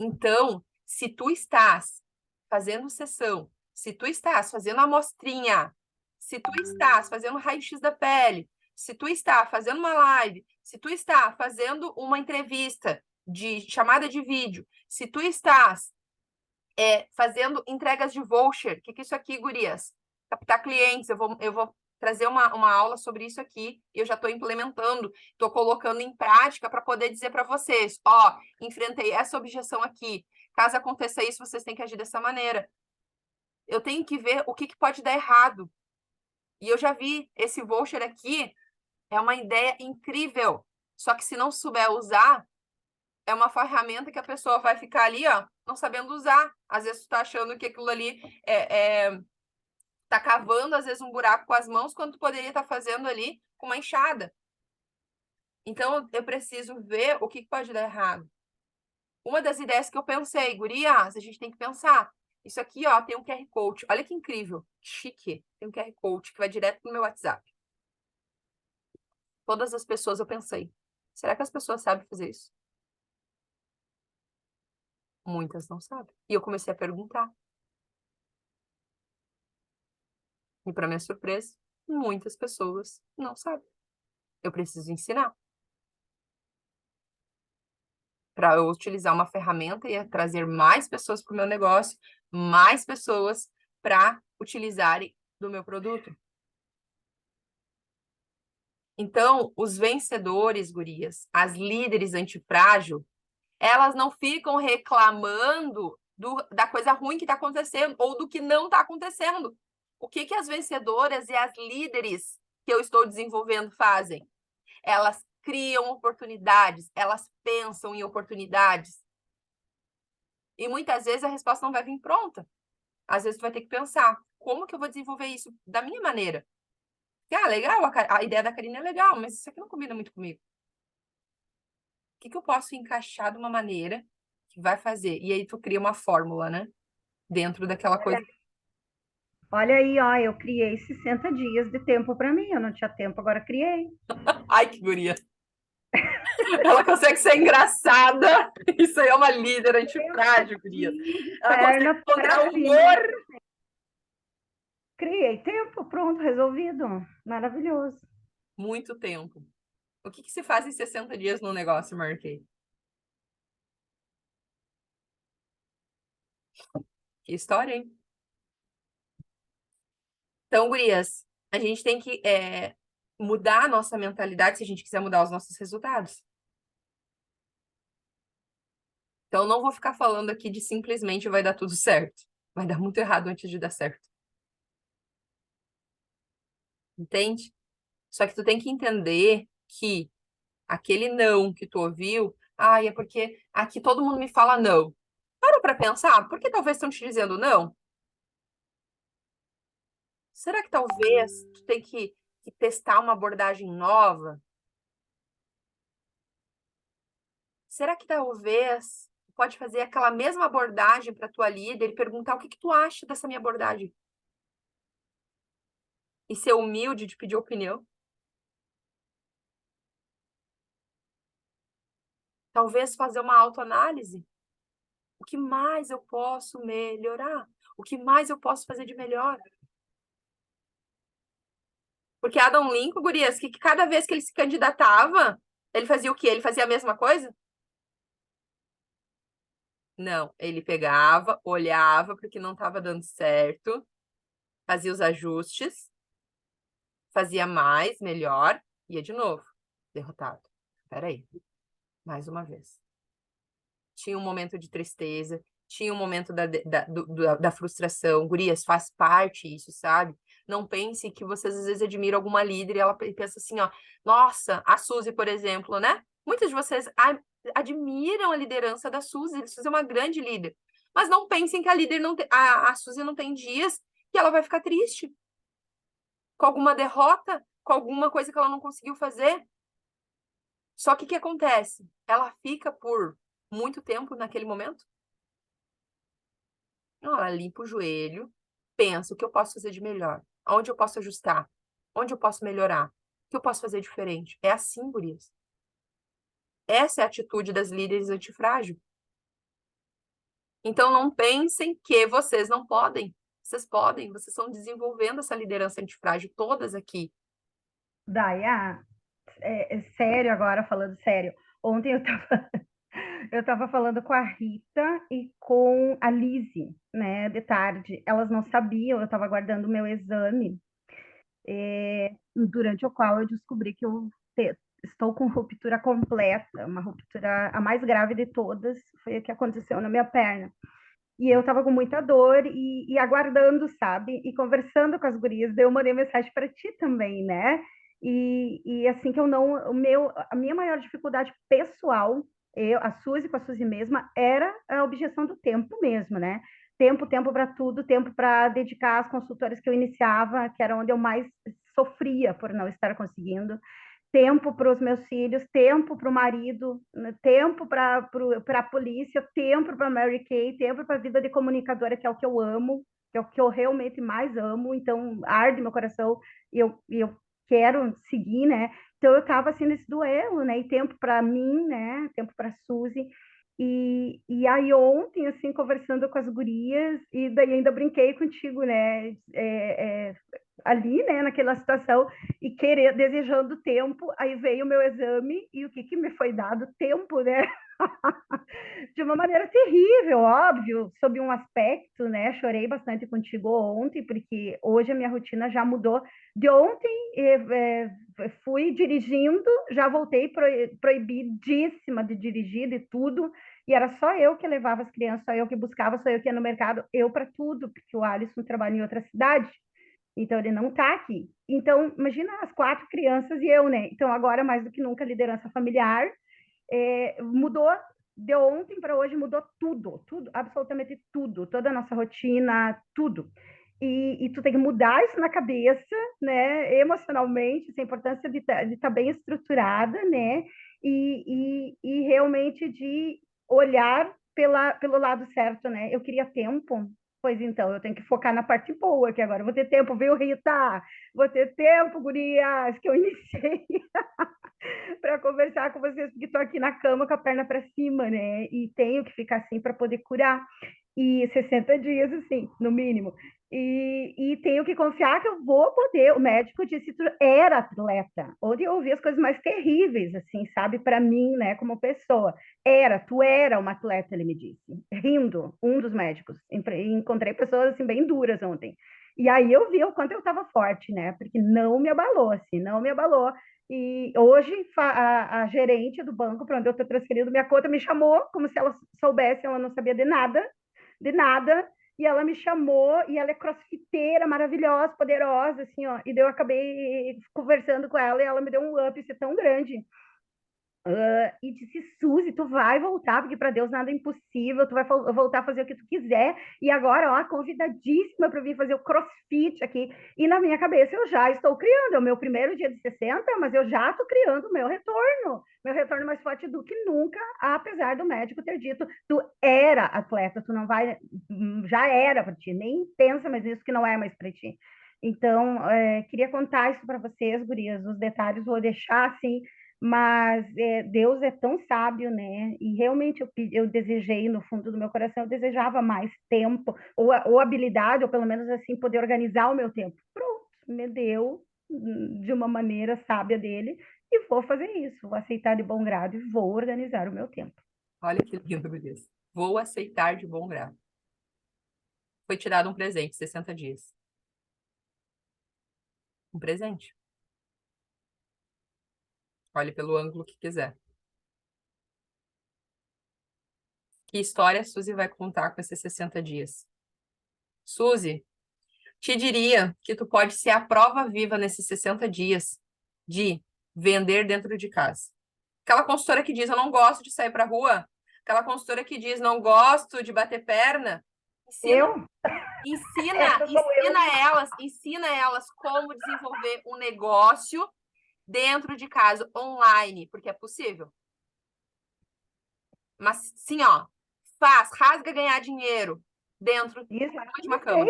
Então, se tu estás fazendo sessão, se tu estás fazendo amostrinha, se tu estás fazendo raio-x da pele, se tu está fazendo uma live, se tu está fazendo uma entrevista de chamada de vídeo, se tu estás fazendo entregas de voucher, o que é isso aqui, gurias? Captar clientes, eu vou trazer uma aula sobre isso aqui, e eu já estou implementando, estou colocando em prática para poder dizer para vocês, ó, enfrentei essa objeção aqui, caso aconteça isso, vocês têm que agir dessa maneira. Eu tenho que ver o que pode dar errado. E eu já vi esse voucher aqui, é uma ideia incrível, só que se não souber usar, é uma ferramenta que a pessoa vai ficar ali, ó, não sabendo usar. Às vezes tu tá achando que aquilo ali tá cavando, às vezes, um buraco com as mãos, quando tu poderia estar fazendo ali com uma enxada. Então, eu preciso ver o que pode dar errado. Uma das ideias que eu pensei, gurias, a gente tem que pensar. Isso aqui, ó, tem um QR Code. Olha que incrível, chique. Tem um QR Code que vai direto no meu WhatsApp. Todas as pessoas, eu pensei, será que as pessoas sabem fazer isso? Muitas não sabem. E eu comecei a perguntar. E, para minha surpresa, muitas pessoas não sabem. Eu preciso ensinar. Para eu utilizar uma ferramenta e trazer mais pessoas para o meu negócio, mais pessoas para utilizarem do meu produto. Então, os vencedores, gurias, as líderes antifrágil, elas não ficam reclamando da coisa ruim que está acontecendo ou do que não está acontecendo. O que as vencedoras e as líderes que eu estou desenvolvendo fazem? Elas criam oportunidades, elas pensam em oportunidades. E muitas vezes a resposta não vai vir pronta. Às vezes tu vai ter que pensar, como que eu vou desenvolver isso da minha maneira? Legal, a ideia da Karina é legal, mas isso aqui não combina muito comigo. O que eu posso encaixar de uma maneira que vai fazer? E aí tu cria uma fórmula, né? Dentro daquela coisa. Olha aí, ó, eu criei 60 dias de tempo para mim. Eu não tinha tempo, agora criei. Ai, que guria! Ela consegue ser engraçada. Isso aí é uma líder antifrágil, guria. Ela consegue Perna encontrar pra cima. humor. Criei tempo, pronto, resolvido. Maravilhoso. Muito tempo. O que se faz em 60 dias no negócio, Marquei? Que história, hein? Então, gurias, a gente tem que mudar a nossa mentalidade se a gente quiser mudar os nossos resultados. Então, não vou ficar falando aqui de simplesmente vai dar tudo certo. Vai dar muito errado antes de dar certo. Entende? Só que tu tem que entender que aquele não que tu ouviu, ai, é porque aqui todo mundo me fala não. Para pra pensar, por que talvez estão te dizendo não? Será que talvez tu tem que testar uma abordagem nova? Será que talvez tu pode fazer aquela mesma abordagem para tua líder e perguntar o que tu acha dessa minha abordagem? E ser humilde de pedir opinião? Talvez fazer uma autoanálise. O que mais eu posso melhorar? O que mais eu posso fazer de melhor? Porque Adam Lincoln, gurias, que cada vez que ele se candidatava, ele fazia o quê? Ele fazia a mesma coisa? Não, ele pegava, olhava para o que não estava dando certo, fazia os ajustes, fazia mais, melhor, ia de novo. Derrotado. Peraí, mais uma vez. Tinha um momento de tristeza, tinha um momento da frustração. Gurias, faz parte isso, sabe? Não pense que vocês às vezes admiram alguma líder e ela pensa assim, ó, nossa, a Suzy, por exemplo, né? Muitos de vocês admiram a liderança da Suzy, a Suzy é uma grande líder. Mas não pensem que a líder não tem, a Suzy não tem dias que ela vai ficar triste com alguma derrota, com alguma coisa que ela não conseguiu fazer. Só que o que acontece? Ela fica por muito tempo naquele momento? Não, ela limpa o joelho, pensa o que eu posso fazer de melhor, aonde eu posso ajustar, onde eu posso melhorar, o que eu posso fazer diferente. É assim, gurias. Essa é a atitude das líderes antifrágil. Então não pensem que vocês não podem. Vocês podem, vocês estão desenvolvendo essa liderança antifrágil todas aqui. Daya, sério agora, falando sério. Ontem eu tava falando com a Rita e com a Lizzie, né, de tarde. Elas não sabiam, eu estava aguardando o meu exame, durante o qual eu descobri que estou com ruptura completa, uma ruptura a mais grave de todas, foi o que aconteceu na minha perna. E eu tava com muita dor e aguardando, sabe? E conversando com as gurias, daí eu mandei mensagem para ti também, né? E assim que eu não, a minha maior dificuldade pessoal, a Suzy com a Suzy mesma, era a objeção do tempo mesmo, né? Tempo para tudo, tempo para dedicar às consultoras que eu iniciava, que era onde eu mais sofria por não estar conseguindo, tempo para os meus filhos, tempo para o marido, tempo para a polícia, tempo para Mary Kay, tempo para a vida de comunicadora, que é o que eu amo, que é o que eu realmente mais amo, então arde meu coração e eu quero seguir, né? Então eu estava assim nesse duelo, né? E tempo para mim, né? Tempo para Suzy. E aí ontem, assim, conversando com as gurias, e daí ainda brinquei contigo, né? Ali, né, naquela situação, e desejando tempo, aí veio o meu exame, e o que me foi dado? Tempo, né? De uma maneira terrível, óbvio, sob um aspecto, né? Chorei bastante contigo ontem, porque hoje a minha rotina já mudou. De ontem, fui dirigindo, já voltei proibidíssima de dirigir, de tudo, e era só eu que levava as crianças, só eu que buscava, só eu que ia no mercado, eu para tudo, porque o Alisson trabalha em outra cidade. Então, ele não está aqui. Então, imagina as 4 crianças e eu, né? Então, agora, mais do que nunca, a liderança familiar mudou. De ontem para hoje, mudou tudo, absolutamente tudo. Toda a nossa rotina, tudo. E tu tem que mudar isso na cabeça, né? Emocionalmente, essa importância de estar bem estruturada, né? E realmente de olhar pelo lado certo, né? Eu queria tempo. Pois então, eu tenho que focar na parte boa, que agora eu vou ter tempo, viu, Rita? Vou ter tempo, gurias, que eu iniciei para conversar com vocês, porque estou aqui na cama com a perna para cima, né? E tenho que ficar assim para poder curar. E 60 dias, assim, no mínimo. E tenho que confiar que eu vou poder. O médico disse, tu era atleta. Onde eu ouvi as coisas mais terríveis, assim, sabe, para mim, né, como pessoa. Tu era uma atleta, ele me disse, rindo, um dos médicos. Encontrei pessoas, assim, bem duras ontem. E aí eu vi o quanto eu estava forte, né, porque não me abalou, assim, não me abalou. E hoje a gerente do banco para onde eu estou transferindo minha conta me chamou, como se ela soubesse, ela não sabia de nada, e ela me chamou, e ela é crossfiteira, maravilhosa, poderosa, assim, ó, e daí eu acabei conversando com ela, e ela me deu um up tão grande, e disse, Suzy, tu vai voltar, porque para Deus nada é impossível, tu vai voltar a fazer o que tu quiser, e agora, ó, convidadíssima para vir fazer o crossfit aqui, e na minha cabeça eu já estou criando, é o meu primeiro dia de 60, mas eu já estou criando o meu retorno mais forte do que nunca, apesar do médico ter dito, tu era atleta, tu não vai, já era para ti, nem pensa mais nisso que não é mais para ti. Então, queria contar isso para vocês, gurias, os detalhes vou deixar, assim, mas Deus é tão sábio, né? E realmente eu desejei, no fundo do meu coração, eu desejava mais tempo, ou habilidade, ou pelo menos assim, poder organizar o meu tempo. Pronto, me deu de uma maneira sábia dele, e vou fazer isso, vou aceitar de bom grado e vou organizar o meu tempo. Olha que lindo, beleza. Vou aceitar de bom grado. Foi te dado um presente, 60 dias. Um presente. Olhe pelo ângulo que quiser. Que história a Suzy vai contar com esses 60 dias? Suzy, te diria que tu pode ser a prova viva nesses 60 dias de vender dentro de casa. Aquela consultora que diz, eu não gosto de sair pra rua. Aquela consultora que diz, não gosto de bater perna. Ensina elas como desenvolver um negócio dentro de casa, online, porque é possível. Mas, sim, ó, rasga ganhar dinheiro dentro de uma cama.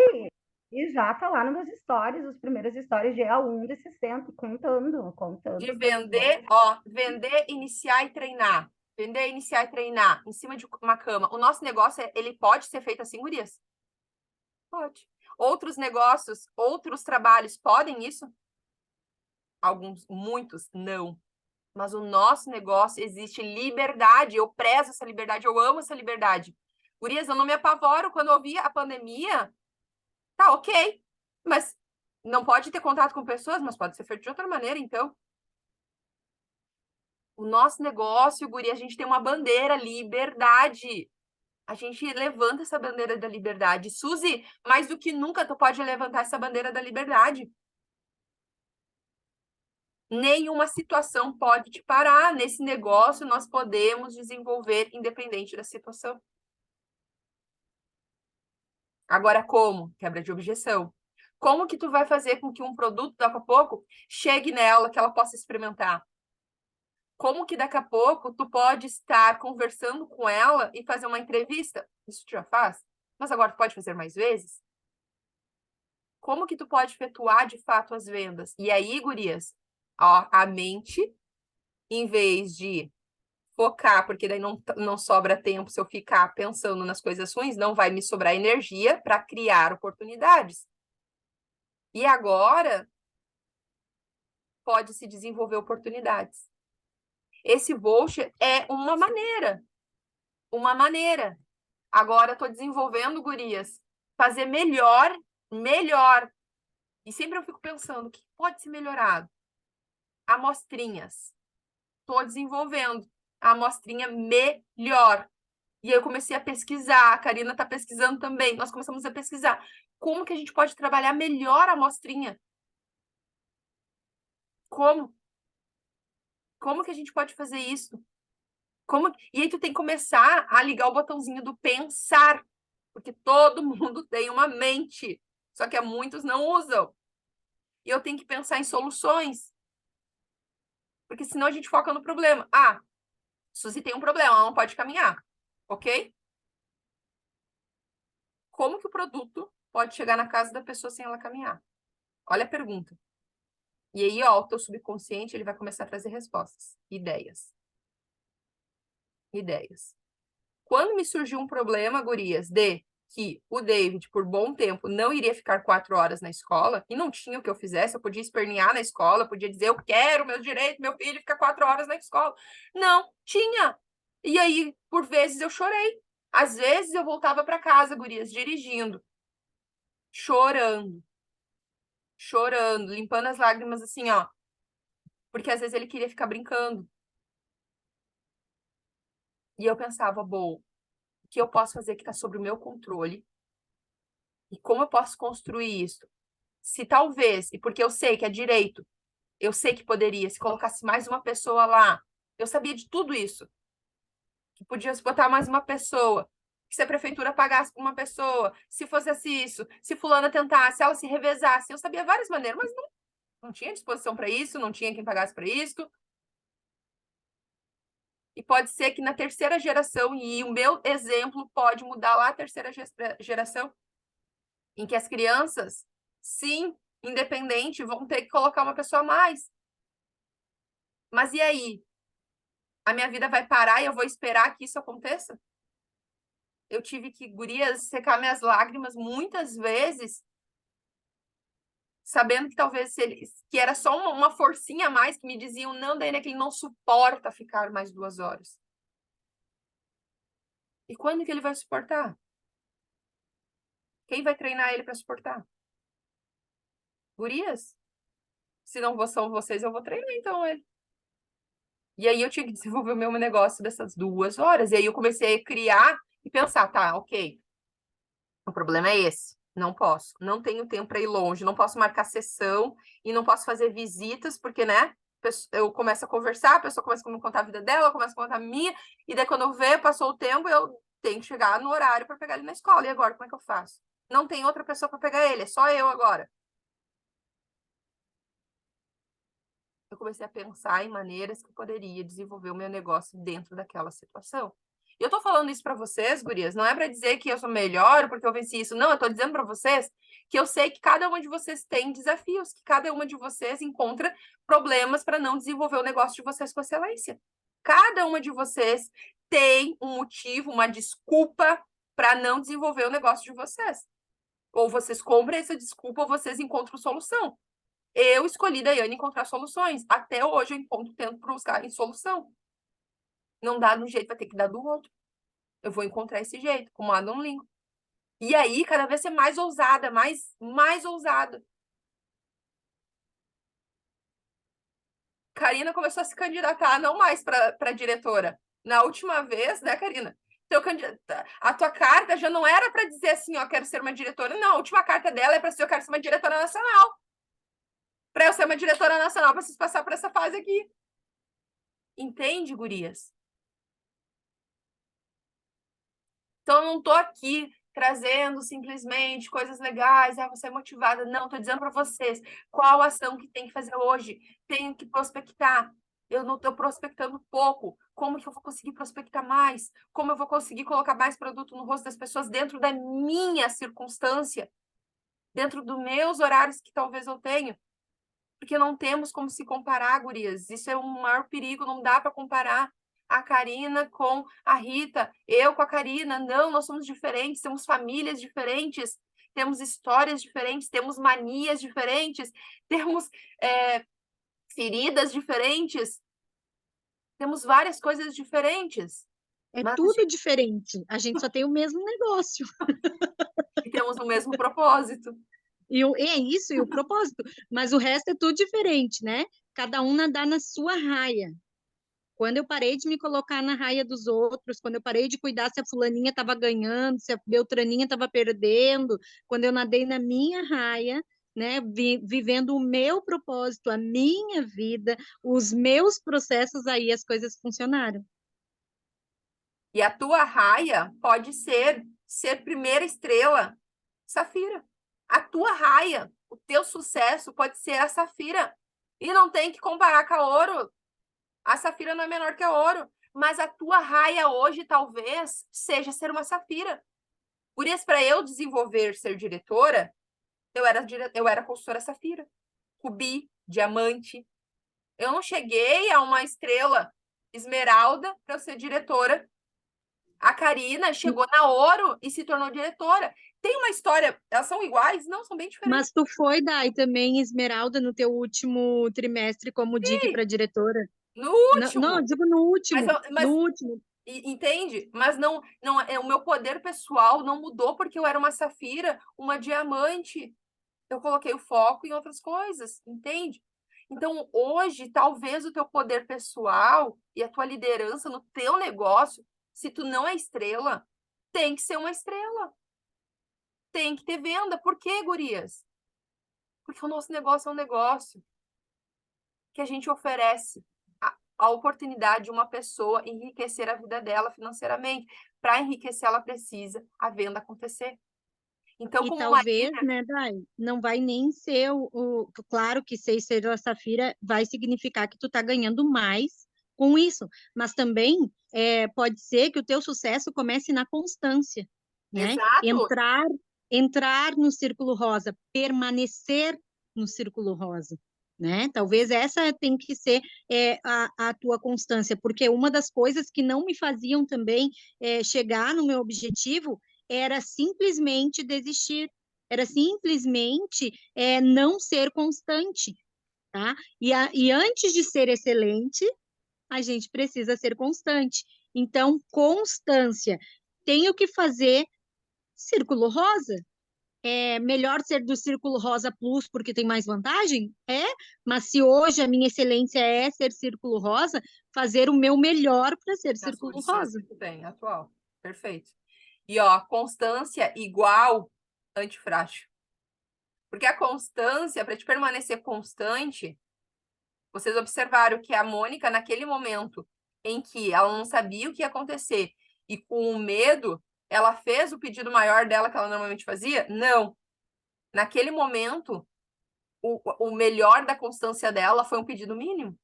E já tá lá nos meus stories, os primeiros stories dia 1 de 60, contando. De vender, ó, vender, iniciar e treinar. Vender, iniciar e treinar em cima de uma cama. O nosso negócio, ele pode ser feito assim, gurias? Pode. Outros negócios, outros trabalhos podem isso? Alguns, muitos, não. Mas o nosso negócio existe liberdade. Eu prezo essa liberdade, eu amo essa liberdade. Gurias, eu não me apavoro quando eu vi a pandemia. Tá, ok. Mas não pode ter contato com pessoas, mas pode ser feito de outra maneira, então. O nosso negócio, guri, a gente tem uma bandeira, liberdade. A gente levanta essa bandeira da liberdade. Suzy, mais do que nunca, tu pode levantar essa bandeira da liberdade. Nenhuma situação pode te parar. Nesse negócio, nós podemos desenvolver independente da situação. Agora, como? Quebra de objeção. Como que tu vai fazer com que um produto, daqui a pouco, chegue nela, que ela possa experimentar? Como que daqui a pouco tu pode estar conversando com ela e fazer uma entrevista? Isso tu já faz? Mas agora tu pode fazer mais vezes? Como que tu pode efetuar de fato as vendas? E aí, gurias, ó, a mente, em vez de focar, porque daí não sobra tempo se eu ficar pensando nas coisas ruins, não vai me sobrar energia para criar oportunidades. E agora pode se desenvolver oportunidades. Esse voucher é uma maneira. Uma maneira. Agora estou desenvolvendo, gurias, fazer melhor. E sempre eu fico pensando, o que pode ser melhorado? Amostrinhas. Estou desenvolvendo a amostrinha melhor. E aí eu comecei a pesquisar, a Karina está pesquisando também. Nós começamos a pesquisar como que a gente pode trabalhar melhor a amostrinha. Como? Como que a gente pode fazer isso? E aí tu tem que começar a ligar o botãozinho do pensar, porque todo mundo tem uma mente, só que muitos não usam. E eu tenho que pensar em soluções, porque senão a gente foca no problema. Ah, Suzy tem um problema, ela não pode caminhar, ok? Como que o produto pode chegar na casa da pessoa sem ela caminhar? Olha a pergunta. E aí, ó, o teu subconsciente, ele vai começar a trazer respostas, ideias. Quando me surgiu um problema, gurias, de que o David, por bom tempo, não iria ficar 4 horas na escola, e não tinha o que eu fizesse, eu podia espernear na escola, podia dizer, eu quero meu direito, meu filho fica 4 horas na escola. Não, tinha. E aí, por vezes, eu chorei. Às vezes, eu voltava para casa, gurias, dirigindo, chorando, limpando as lágrimas assim, ó. Porque às vezes ele queria ficar brincando. E eu pensava, bom, o que eu posso fazer que está sob o meu controle? E como eu posso construir isso? Se talvez, e porque eu sei que é direito, eu sei que poderia, se colocasse mais uma pessoa lá, eu sabia de tudo isso, que podia se botar mais uma pessoa, que se a prefeitura pagasse por uma pessoa, se fosse isso, se fulana tentasse, ela se revezasse, eu sabia várias maneiras, mas não tinha disposição para isso, não tinha quem pagasse para isso. E pode ser que na terceira geração, e o meu exemplo pode mudar lá a terceira geração, em que as crianças, sim, independente, vão ter que colocar uma pessoa a mais. Mas e aí? A minha vida vai parar e eu vou esperar que isso aconteça? Eu tive que, gurias, secar minhas lágrimas muitas vezes, sabendo que talvez que era só uma forcinha a mais que me diziam, não, Daiane, é que ele não suporta ficar mais 2 horas. E quando que ele vai suportar? Quem vai treinar ele para suportar? Gurias? Se não são vocês, eu vou treinar então ele. E aí eu tinha que desenvolver o meu negócio dessas 2 horas. E aí eu comecei a criar e pensar, tá, ok, o problema é esse. Não posso, não tenho tempo para ir longe, não posso marcar sessão e não posso fazer visitas, porque, né, eu começo a conversar, a pessoa começa a me contar a vida dela, eu começo a contar a minha, e daí quando eu ver, passou o tempo, eu tenho que chegar no horário para pegar ele na escola. E agora, como é que eu faço? Não tem outra pessoa para pegar ele, é só eu agora. Eu comecei a pensar em maneiras que eu poderia desenvolver o meu negócio dentro daquela situação. E eu tô falando isso para vocês, gurias, não é para dizer que eu sou melhor porque eu venci isso, não, eu tô dizendo para vocês que eu sei que cada uma de vocês tem desafios, que cada uma de vocês encontra problemas para não desenvolver o negócio de vocês com excelência. Cada uma de vocês tem um motivo, uma desculpa para não desenvolver o negócio de vocês. Ou vocês comprem essa desculpa ou vocês encontram solução. Eu escolhi, Daiane, encontrar soluções. Até hoje eu encontro tempo para buscar em solução. Não dá de um jeito, vai ter que dar do outro. Eu vou encontrar esse jeito, como Adam Lincoln. E aí, cada vez ser mais ousada, mais ousada. Karina começou a se candidatar, não mais para diretora. Na última vez, né, Karina? A tua carta já não era para dizer assim, ó, quero ser uma diretora. Não, a última carta dela é para ser, eu quero ser uma diretora nacional. Para eu ser uma diretora nacional, preciso passar por essa fase aqui. Entende, gurias? Então, eu não estou aqui trazendo simplesmente coisas legais, você é motivada. Não, estou dizendo para vocês qual ação que tem que fazer hoje. Tenho que prospectar. Eu não estou prospectando pouco. Como que eu vou conseguir prospectar mais? Como eu vou conseguir colocar mais produto no rosto das pessoas dentro da minha circunstância? Dentro dos meus horários que talvez eu tenha? Porque não temos como se comparar, gurias. Isso é o maior perigo, não dá para comparar a Karina com a Rita, eu com a Karina. Não, nós somos diferentes, temos famílias diferentes, temos histórias diferentes, temos manias diferentes, temos feridas diferentes, temos várias coisas diferentes. É Mas tudo diferente. A gente só tem o mesmo negócio. temos o mesmo propósito. É isso, e o propósito. Mas o resto é tudo diferente, né? Cada um nadar na sua raia. Quando eu parei de me colocar na raia dos outros, quando eu parei de cuidar se a fulaninha estava ganhando, se a beltraninha estava perdendo, quando eu nadei na minha raia, né, vivendo o meu propósito, a minha vida, os meus processos, aí as coisas funcionaram. E a tua raia pode ser primeira estrela, Safira. A tua raia, o teu sucesso pode ser a Safira. E não tem que comparar com a Ouro. A Safira não é menor que a Ouro. Mas a tua raia hoje, talvez, seja ser uma Safira. Por isso, para eu desenvolver ser diretora, eu era consultora Safira. Rubi, diamante. Eu não cheguei a uma estrela esmeralda para eu ser diretora. A Karina chegou na Ouro e se tornou diretora. Tem uma história, elas são iguais? Não, são bem diferentes. Mas tu foi, Dai, também, Esmeralda, no teu último trimestre como DIG para diretora? No Não, último. eu digo no último. Mas No último. entende? Mas não, o meu poder pessoal não mudou porque eu era uma safira, uma diamante. Eu coloquei o foco em outras coisas, entende? Então, hoje, talvez o teu poder pessoal e a tua liderança no teu negócio, se tu não é estrela, tem que ser uma estrela. Tem que ter venda. Por quê, gurias? Porque o nosso negócio é um negócio que a gente oferece a oportunidade de uma pessoa enriquecer a vida dela financeiramente. Para enriquecer, ela precisa a venda acontecer. Então, E como uma talvez, líder, né, Dai, não vai nem ser claro que ser estrela safira vai significar que tu tá ganhando mais com isso, mas também pode ser que o teu sucesso comece na constância, né? exato, Entrar no círculo rosa, permanecer no círculo rosa, né? Talvez essa tem que ser a tua constância, porque uma das coisas que não me faziam também chegar no meu objetivo era simplesmente desistir, era simplesmente não ser constante, tá? E antes de ser excelente, a gente precisa ser constante. Então, constância. Tenho que fazer círculo rosa. É melhor ser do Círculo Rosa Plus porque tem mais vantagem? Mas se hoje a minha excelência é ser Círculo Rosa, fazer o meu melhor para ser nas Círculo condições Rosa. que tu tem, atual. Perfeito. E, ó, constância igual antifrágil. Porque a constância, para te permanecer constante, vocês observaram que a Mônica, naquele momento em que ela não sabia o que ia acontecer e com o medo, ela fez o pedido maior dela que ela normalmente fazia? Não. Naquele momento, o melhor da constância dela foi um pedido mínimo.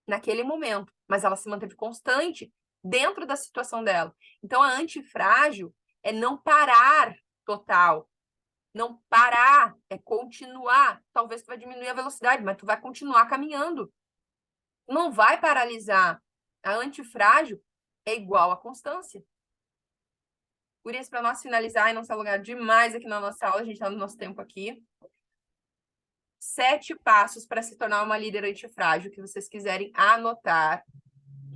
Naquele momento. Mas ela se manteve constante dentro da situação dela. Então, a antifrágil é não parar total. Não parar, é continuar. Talvez tu vai diminuir a velocidade, mas tu vai continuar caminhando. Não vai paralisar. A antifrágil é igual à constância. Por isso, para nós finalizar e não se alongar demais aqui na nossa aula, a gente está no nosso tempo aqui. 7 passos para se tornar uma líder antifrágil, que vocês quiserem anotar,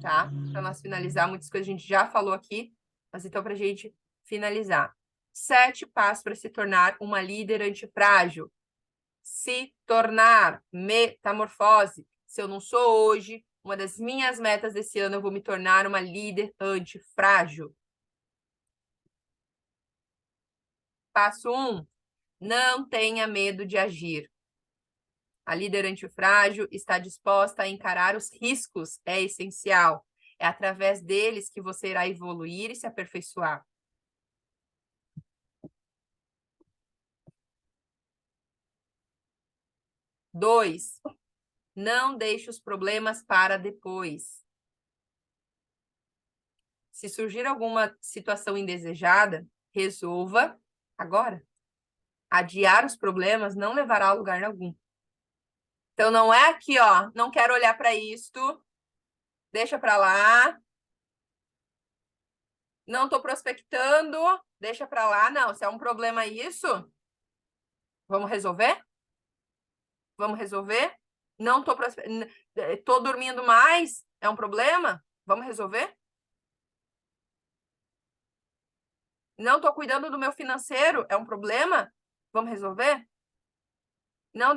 tá? Para nós finalizar, muitas coisas a gente já falou aqui, mas então para a gente finalizar. 7 passos para se tornar uma líder antifrágil. Se tornar, metamorfose. Se eu não sou hoje, uma das minhas metas desse ano, eu vou me tornar uma líder antifrágil. Passo 1. Não tenha medo de agir. A líder antifrágil está disposta a encarar os riscos, é essencial. É através deles que você irá evoluir e se aperfeiçoar. 2. Não deixe os problemas para depois. Se surgir alguma situação indesejada, resolva agora. Adiar os problemas não levará a lugar algum. Então, não é aqui, ó, não quero olhar para isto, deixa para lá. Não estou prospectando, deixa para lá. Não, se é um problema isso, vamos resolver? Vamos resolver? Não estou tô dormindo mais, é um problema? Vamos resolver? Não estou cuidando do meu financeiro, é um problema? Vamos resolver? Não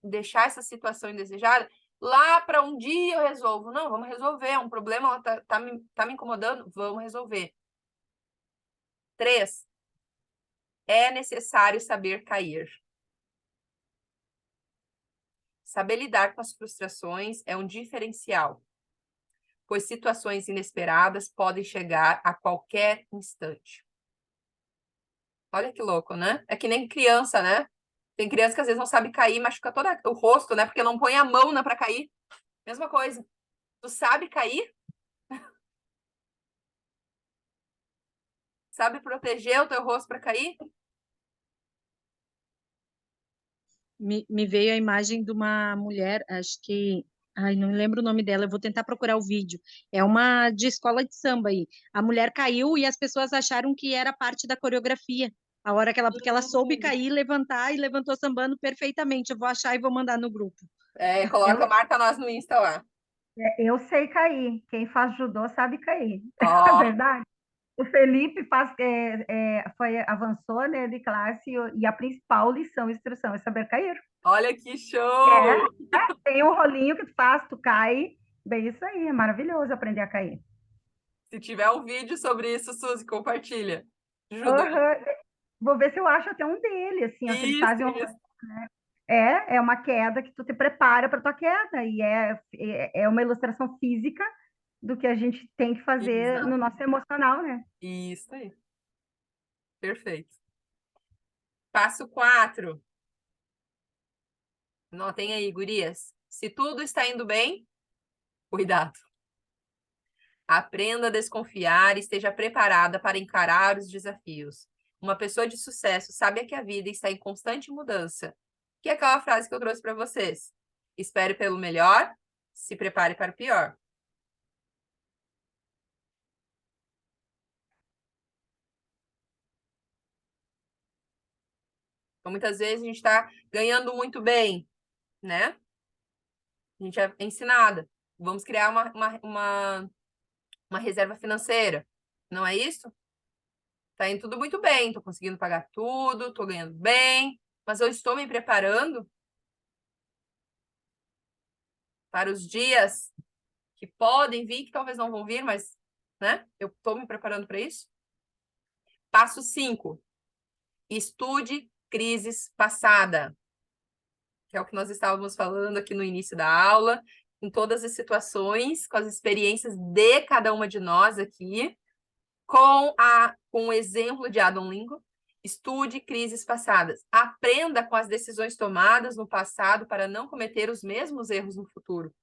deixar essa situação indesejada lá para um dia eu resolvo. Não, vamos resolver. É um problema, ela tá me incomodando, vamos resolver. 3. É necessário saber cair. Saber lidar com as frustrações é um diferencial, pois situações inesperadas podem chegar a qualquer instante. Olha que louco, né? É que nem criança, né? Tem criança que às vezes não sabe cair, machuca todo o rosto, né? Porque não põe a mão para cair. Mesma coisa. Tu sabe cair? Sabe proteger o teu rosto para cair? Me veio a imagem de uma mulher, acho que Ai, não lembro o nome dela, eu vou tentar procurar o vídeo. É uma de escola de samba aí. A mulher caiu e as pessoas acharam que era parte da coreografia. A hora que ela, porque ela soube cair, levantar e levantou sambando perfeitamente. Eu vou achar e vou mandar no grupo. Coloca, marca nós no Insta lá. Eu sei cair. Quem faz judô sabe cair. É Ó, verdade. O Felipe avançou, né, de classe e a principal lição, instrução é saber cair. olha que É, show! tem um rolinho que tu faz, tu cai. Bem, isso aí, é maravilhoso aprender a cair. Se tiver um vídeo sobre isso, Suzy, compartilha. Judô. Aham. Vou ver se eu acho até um dele, assim, ó, que eles Isso, fazem isso. é uma queda que tu te prepara para tua queda, e é uma ilustração física do que a gente tem que fazer no Exato. nosso emocional, né? Isso aí. Perfeito. Passo 4. Notem aí, gurias. Se tudo está indo bem, cuidado. Aprenda a desconfiar e esteja preparada para encarar os desafios. Uma pessoa de sucesso sabe que a vida está em constante mudança. Que é aquela frase que eu trouxe para vocês. Espere pelo melhor, se prepare para o pior. Então, muitas vezes a gente está ganhando muito bem, né? A gente é ensinada. Vamos criar uma reserva financeira. Não é isso? Tá indo tudo muito bem, tô conseguindo pagar tudo, tô ganhando bem, mas eu estou me preparando para os dias que podem vir, que talvez não vão vir, mas, né? Eu estou me preparando para isso. Passo 5. Estude crises passada, que é o que nós estávamos falando aqui no início da aula, em todas as situações, com as experiências de cada uma de nós aqui, com o exemplo de Adam Lincoln. Estude crises passadas. Aprenda com as decisões tomadas no passado para não cometer os mesmos erros no futuro.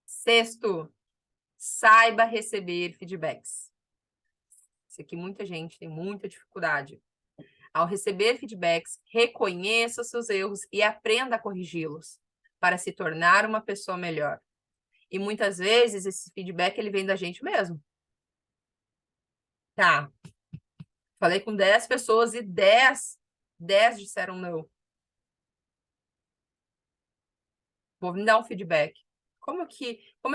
Sexto, saiba receber feedbacks. Isso aqui muita gente tem muita dificuldade. Ao receber feedbacks, reconheça seus erros e aprenda a corrigi-los para se tornar uma pessoa melhor. E muitas vezes esse feedback ele vem da gente mesmo. Tá. Falei com 10 pessoas e 10 disseram não. Vou me dar um feedback. Como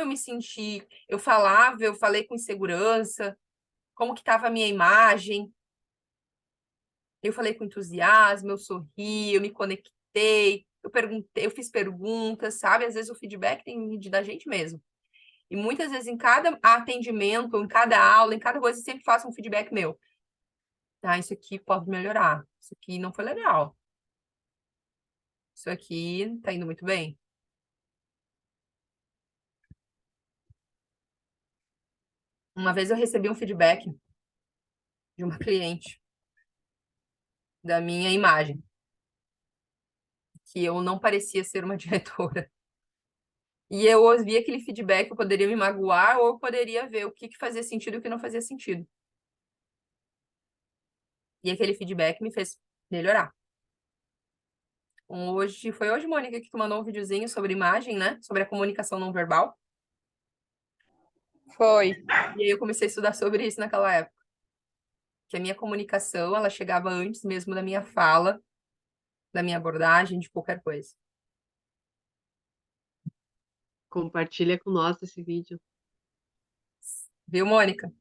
eu me senti? Eu falei com insegurança, como que estava a minha imagem? Eu falei com entusiasmo, eu sorri, eu me conectei, eu perguntei, eu fiz perguntas, sabe? Às vezes o feedback tem da gente mesmo. E muitas vezes em cada atendimento, em cada aula, em cada coisa, eu sempre faço um feedback meu. Ah, isso aqui pode melhorar. Isso aqui não foi legal. Isso aqui tá indo muito bem. Uma vez eu recebi um feedback de uma cliente da minha imagem, que eu não parecia ser uma diretora. E eu ouvi aquele feedback, eu poderia me magoar ou eu poderia ver o que fazia sentido e o que não fazia sentido. E aquele feedback me fez melhorar. Foi hoje, Mônica, que tu mandou um videozinho sobre imagem, né? Sobre a comunicação não verbal. Foi. E aí eu comecei a estudar sobre isso naquela época. Que a minha comunicação, ela chegava antes mesmo da minha fala, da minha abordagem, de qualquer coisa. Compartilha com nós esse vídeo. Viu, Mônica?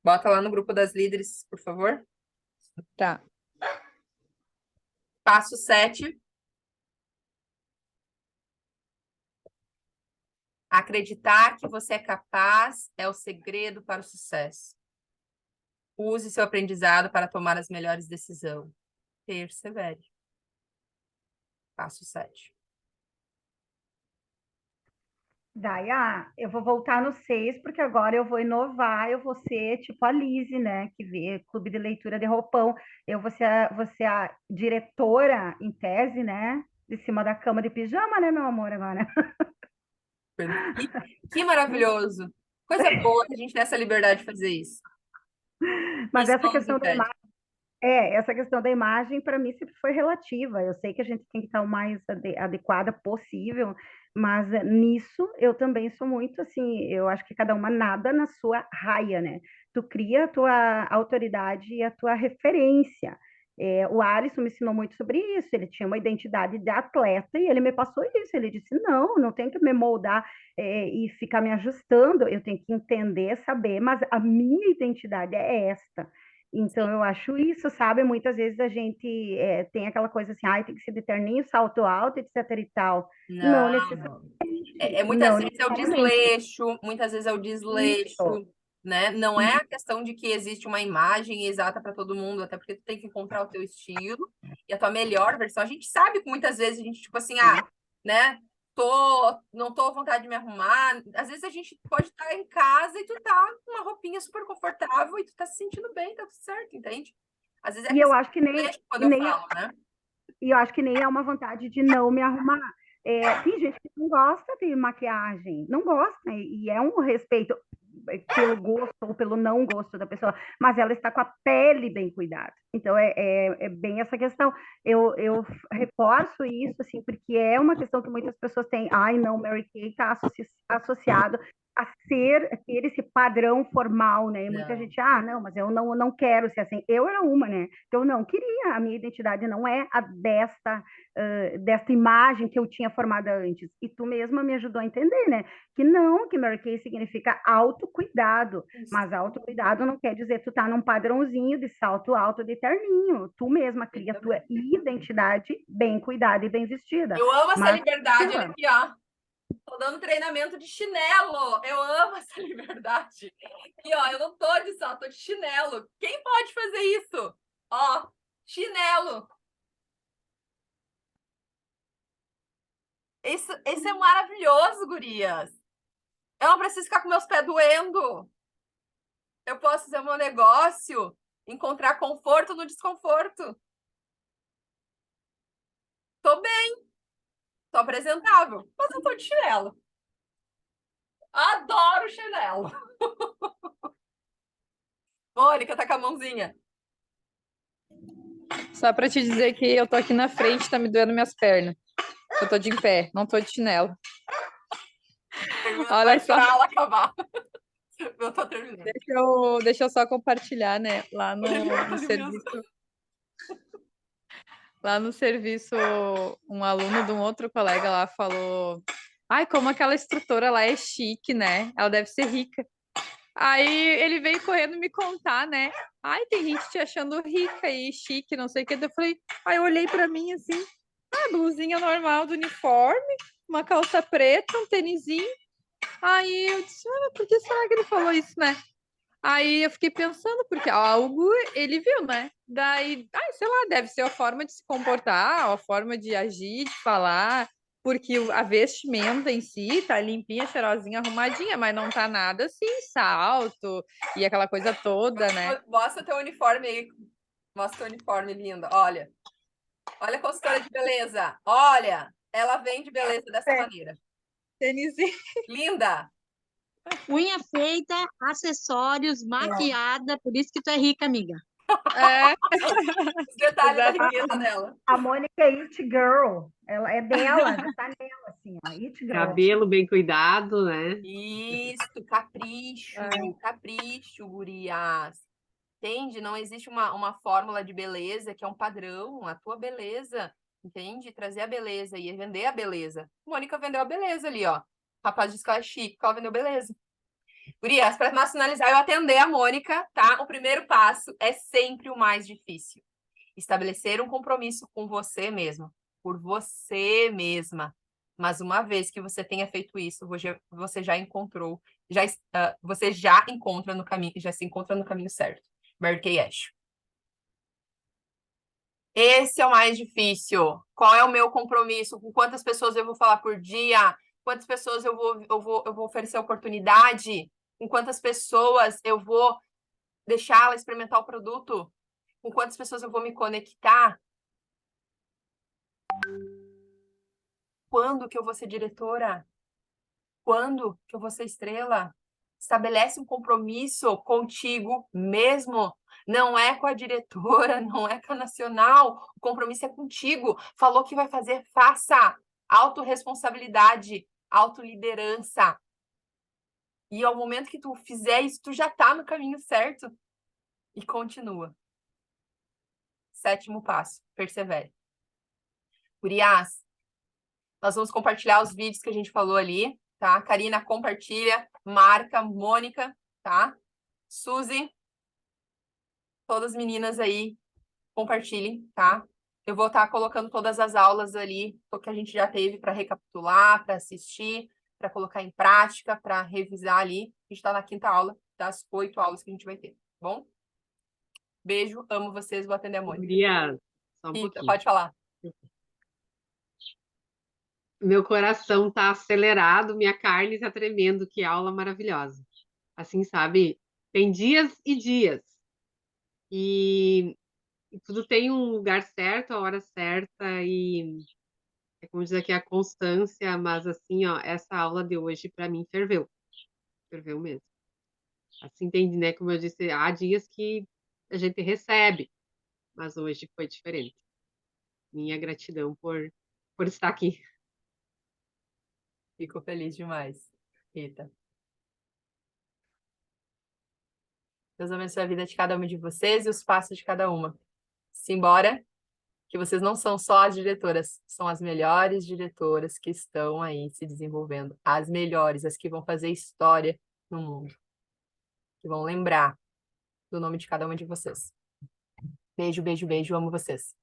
Bota lá no grupo das líderes, por favor. Tá. Passo 7. Acreditar que você é capaz é o segredo para o sucesso. Use seu aprendizado para tomar as melhores decisões. Persevere. Passo 7. Daí, eu vou voltar no 6, porque agora eu vou inovar, eu vou ser tipo a Lise, né, que vê Clube de Leitura de Roupão. Eu vou ser a diretora, em tese, né, de cima da cama de pijama, né, meu amor, agora. Que maravilhoso. Coisa boa que a gente tem essa liberdade de fazer isso. Mas Isso essa não nos questão da impede. imagem, essa questão da imagem, para mim, sempre foi relativa. Eu sei que a gente tem que estar o mais adequada possível, mas nisso eu também sou muito assim, eu acho que cada uma nada na sua raia, né? Tu cria a tua autoridade e a tua referência. O Alisson me ensinou muito sobre isso. Ele tinha uma identidade de atleta e ele me passou isso. Ele disse: não, não tenho que me moldar e ficar me ajustando. Eu tenho que entender, saber, mas a minha identidade é esta. Então, eu acho isso, sabe? Muitas vezes a gente tem aquela coisa assim, ai, tem que ser de terninho, salto alto, etc e tal. Não necessariamente, Não. Muitas não vezes é o necessariamente. desleixo, muitas vezes é o Isso, desleixo, né? Não é a questão de que existe uma imagem exata para todo mundo, até porque tu tem que encontrar o teu estilo e a tua melhor versão. A gente sabe que muitas vezes a gente, tipo assim, né? Não tô à vontade de me arrumar. Às vezes a gente pode estar em casa e tu tá com uma roupinha super confortável e tu tá se sentindo bem, tá tudo certo, entende? Às vezes é e eu questão acho que de nem, desleixo, quando e eu nem, falo, né? e eu acho que nem é uma vontade de não me arrumar. Tem gente que não gosta de maquiagem, não gosta, e é um respeito pelo gosto ou pelo não gosto da pessoa, mas ela está com a pele bem cuidada. Então, é bem essa questão. Eu reforço isso, assim, porque é uma questão que muitas pessoas têm. Ai, não, Mary Kay está associado a ter esse padrão formal, né? E muita Não. gente, não, mas eu não quero ser assim. Eu era uma, né? Eu não queria, a minha identidade não é a desta imagem que eu tinha formada antes. E tu mesma me ajudou a entender, né? Que não, que Mary Kay significa autocuidado, mas autocuidado não quer dizer tu tá num padrãozinho de salto alto de terninho. Tu mesma cria a tua identidade bem cuidada e bem vestida. Eu amo essa Mas liberdade, olha aqui, ó. Tô dando treinamento de chinelo. Eu amo essa liberdade. E ó, eu não tô de salto, tô de chinelo. Quem pode fazer isso? Ó, chinelo. Isso é maravilhoso, gurias. Eu não preciso ficar com meus pés doendo. Eu posso fazer o meu negócio, encontrar conforto no desconforto. Tô bem, tô apresentável, mas eu tô de chinelo. Adoro chinelo. Mônica, tá com a mãozinha. Só pra te dizer que eu tô aqui na frente, tá me doendo minhas pernas. Eu tô de em pé, não tô de chinelo. Termina, Olha vai só, esperar ela acabar. Eu tô terminando. deixa eu só compartilhar, né? No Ali mesmo. serviço, lá no serviço, um aluno de um outro colega lá falou: ai, como aquela instrutora lá é chique, né? Ela deve ser rica. Aí ele veio correndo me contar, né? Ai, tem gente te achando rica e chique, não sei o que. Eu falei, aí eu olhei pra mim assim, blusinha normal do uniforme, uma calça preta, um tênisinho. Aí eu disse, por que será que ele falou isso, né? Aí eu fiquei pensando, porque algo ele viu, né? Daí, sei lá, deve ser a forma de se comportar, a forma de agir, de falar, porque a vestimenta em si tá limpinha, cheirosinha, arrumadinha, mas não tá nada assim, salto e aquela coisa toda, né? Mostra teu uniforme aí. Mostra teu uniforme, linda. Olha. Olha a consultora de beleza. Olha, ela vende beleza dessa maneira. Tênisinho. Linda. Unha feita, acessórios, maquiada, por isso que tu é rica, amiga. É, Os detalhes da exato. riqueza dela. a Mônica é it girl. Ela é dela, já tá nela, assim, ó, it girl. Cabelo bem cuidado, né? Isso, capricho, capricho, gurias. Entende? Não existe uma fórmula de beleza que é um padrão, a tua beleza, entende? Trazer a beleza e vender a beleza. Mônica vendeu a beleza ali, ó. O rapaz disse que ela é chique, que ela vendeu beleza. Gurias, para nós finalizar, eu atender a Mônica, tá? O primeiro passo é sempre o mais difícil. Estabelecer um compromisso com você mesma, por você mesma. Mas uma vez que você tenha feito isso, você já encontrou, você já encontra no caminho, já se encontra no caminho certo. Mary Kay Ash. Esse é o mais difícil. Qual é o meu compromisso? Com quantas pessoas eu vou falar por dia? Quantas pessoas eu vou oferecer oportunidade? Com quantas pessoas eu vou deixar ela experimentar o produto? Com quantas pessoas eu vou me conectar? Quando que eu vou ser diretora? Quando que eu vou ser estrela? Estabelece um compromisso contigo mesmo. Não é com a diretora, não é com a nacional. O compromisso é contigo. Falou que vai fazer, faça. Autorresponsabilidade, autoliderança. E ao momento que tu fizer isso, tu já tá no caminho certo. E continua. 7º passo, persevere. Gurias, nós vamos compartilhar os vídeos que a gente falou ali, tá? Karina, compartilha. Marca, Mônica, tá? Suzy, todas as meninas aí, compartilhem, tá? Eu vou estar colocando todas as aulas ali, o que a gente já teve para recapitular, para assistir, para colocar em prática, para revisar ali. A gente está na 5ª aula das 8 aulas que a gente vai ter, tá bom? Beijo, amo vocês, vou atender a Mônica. Gurias, só um Rita, pouquinho. pode falar. Meu coração tá acelerado, minha carne tá tremendo, que aula maravilhosa. Assim, sabe? Tem dias e dias. E tudo tem um lugar certo, a hora certa, e é como diz aqui, a constância, mas assim, ó, essa aula de hoje para mim ferveu. Ferveu mesmo. Assim, entendi, né? Como eu disse, há dias que a gente recebe, mas hoje foi diferente. Minha gratidão por estar aqui. Fico feliz demais, Rita. Deus abençoe a vida de cada uma de vocês e os passos de cada uma. Simbora, que vocês não são só as diretoras, são as melhores diretoras que estão aí se desenvolvendo. As melhores, as que vão fazer história no mundo. Que vão lembrar do nome de cada uma de vocês. Beijo, beijo, beijo. Amo vocês.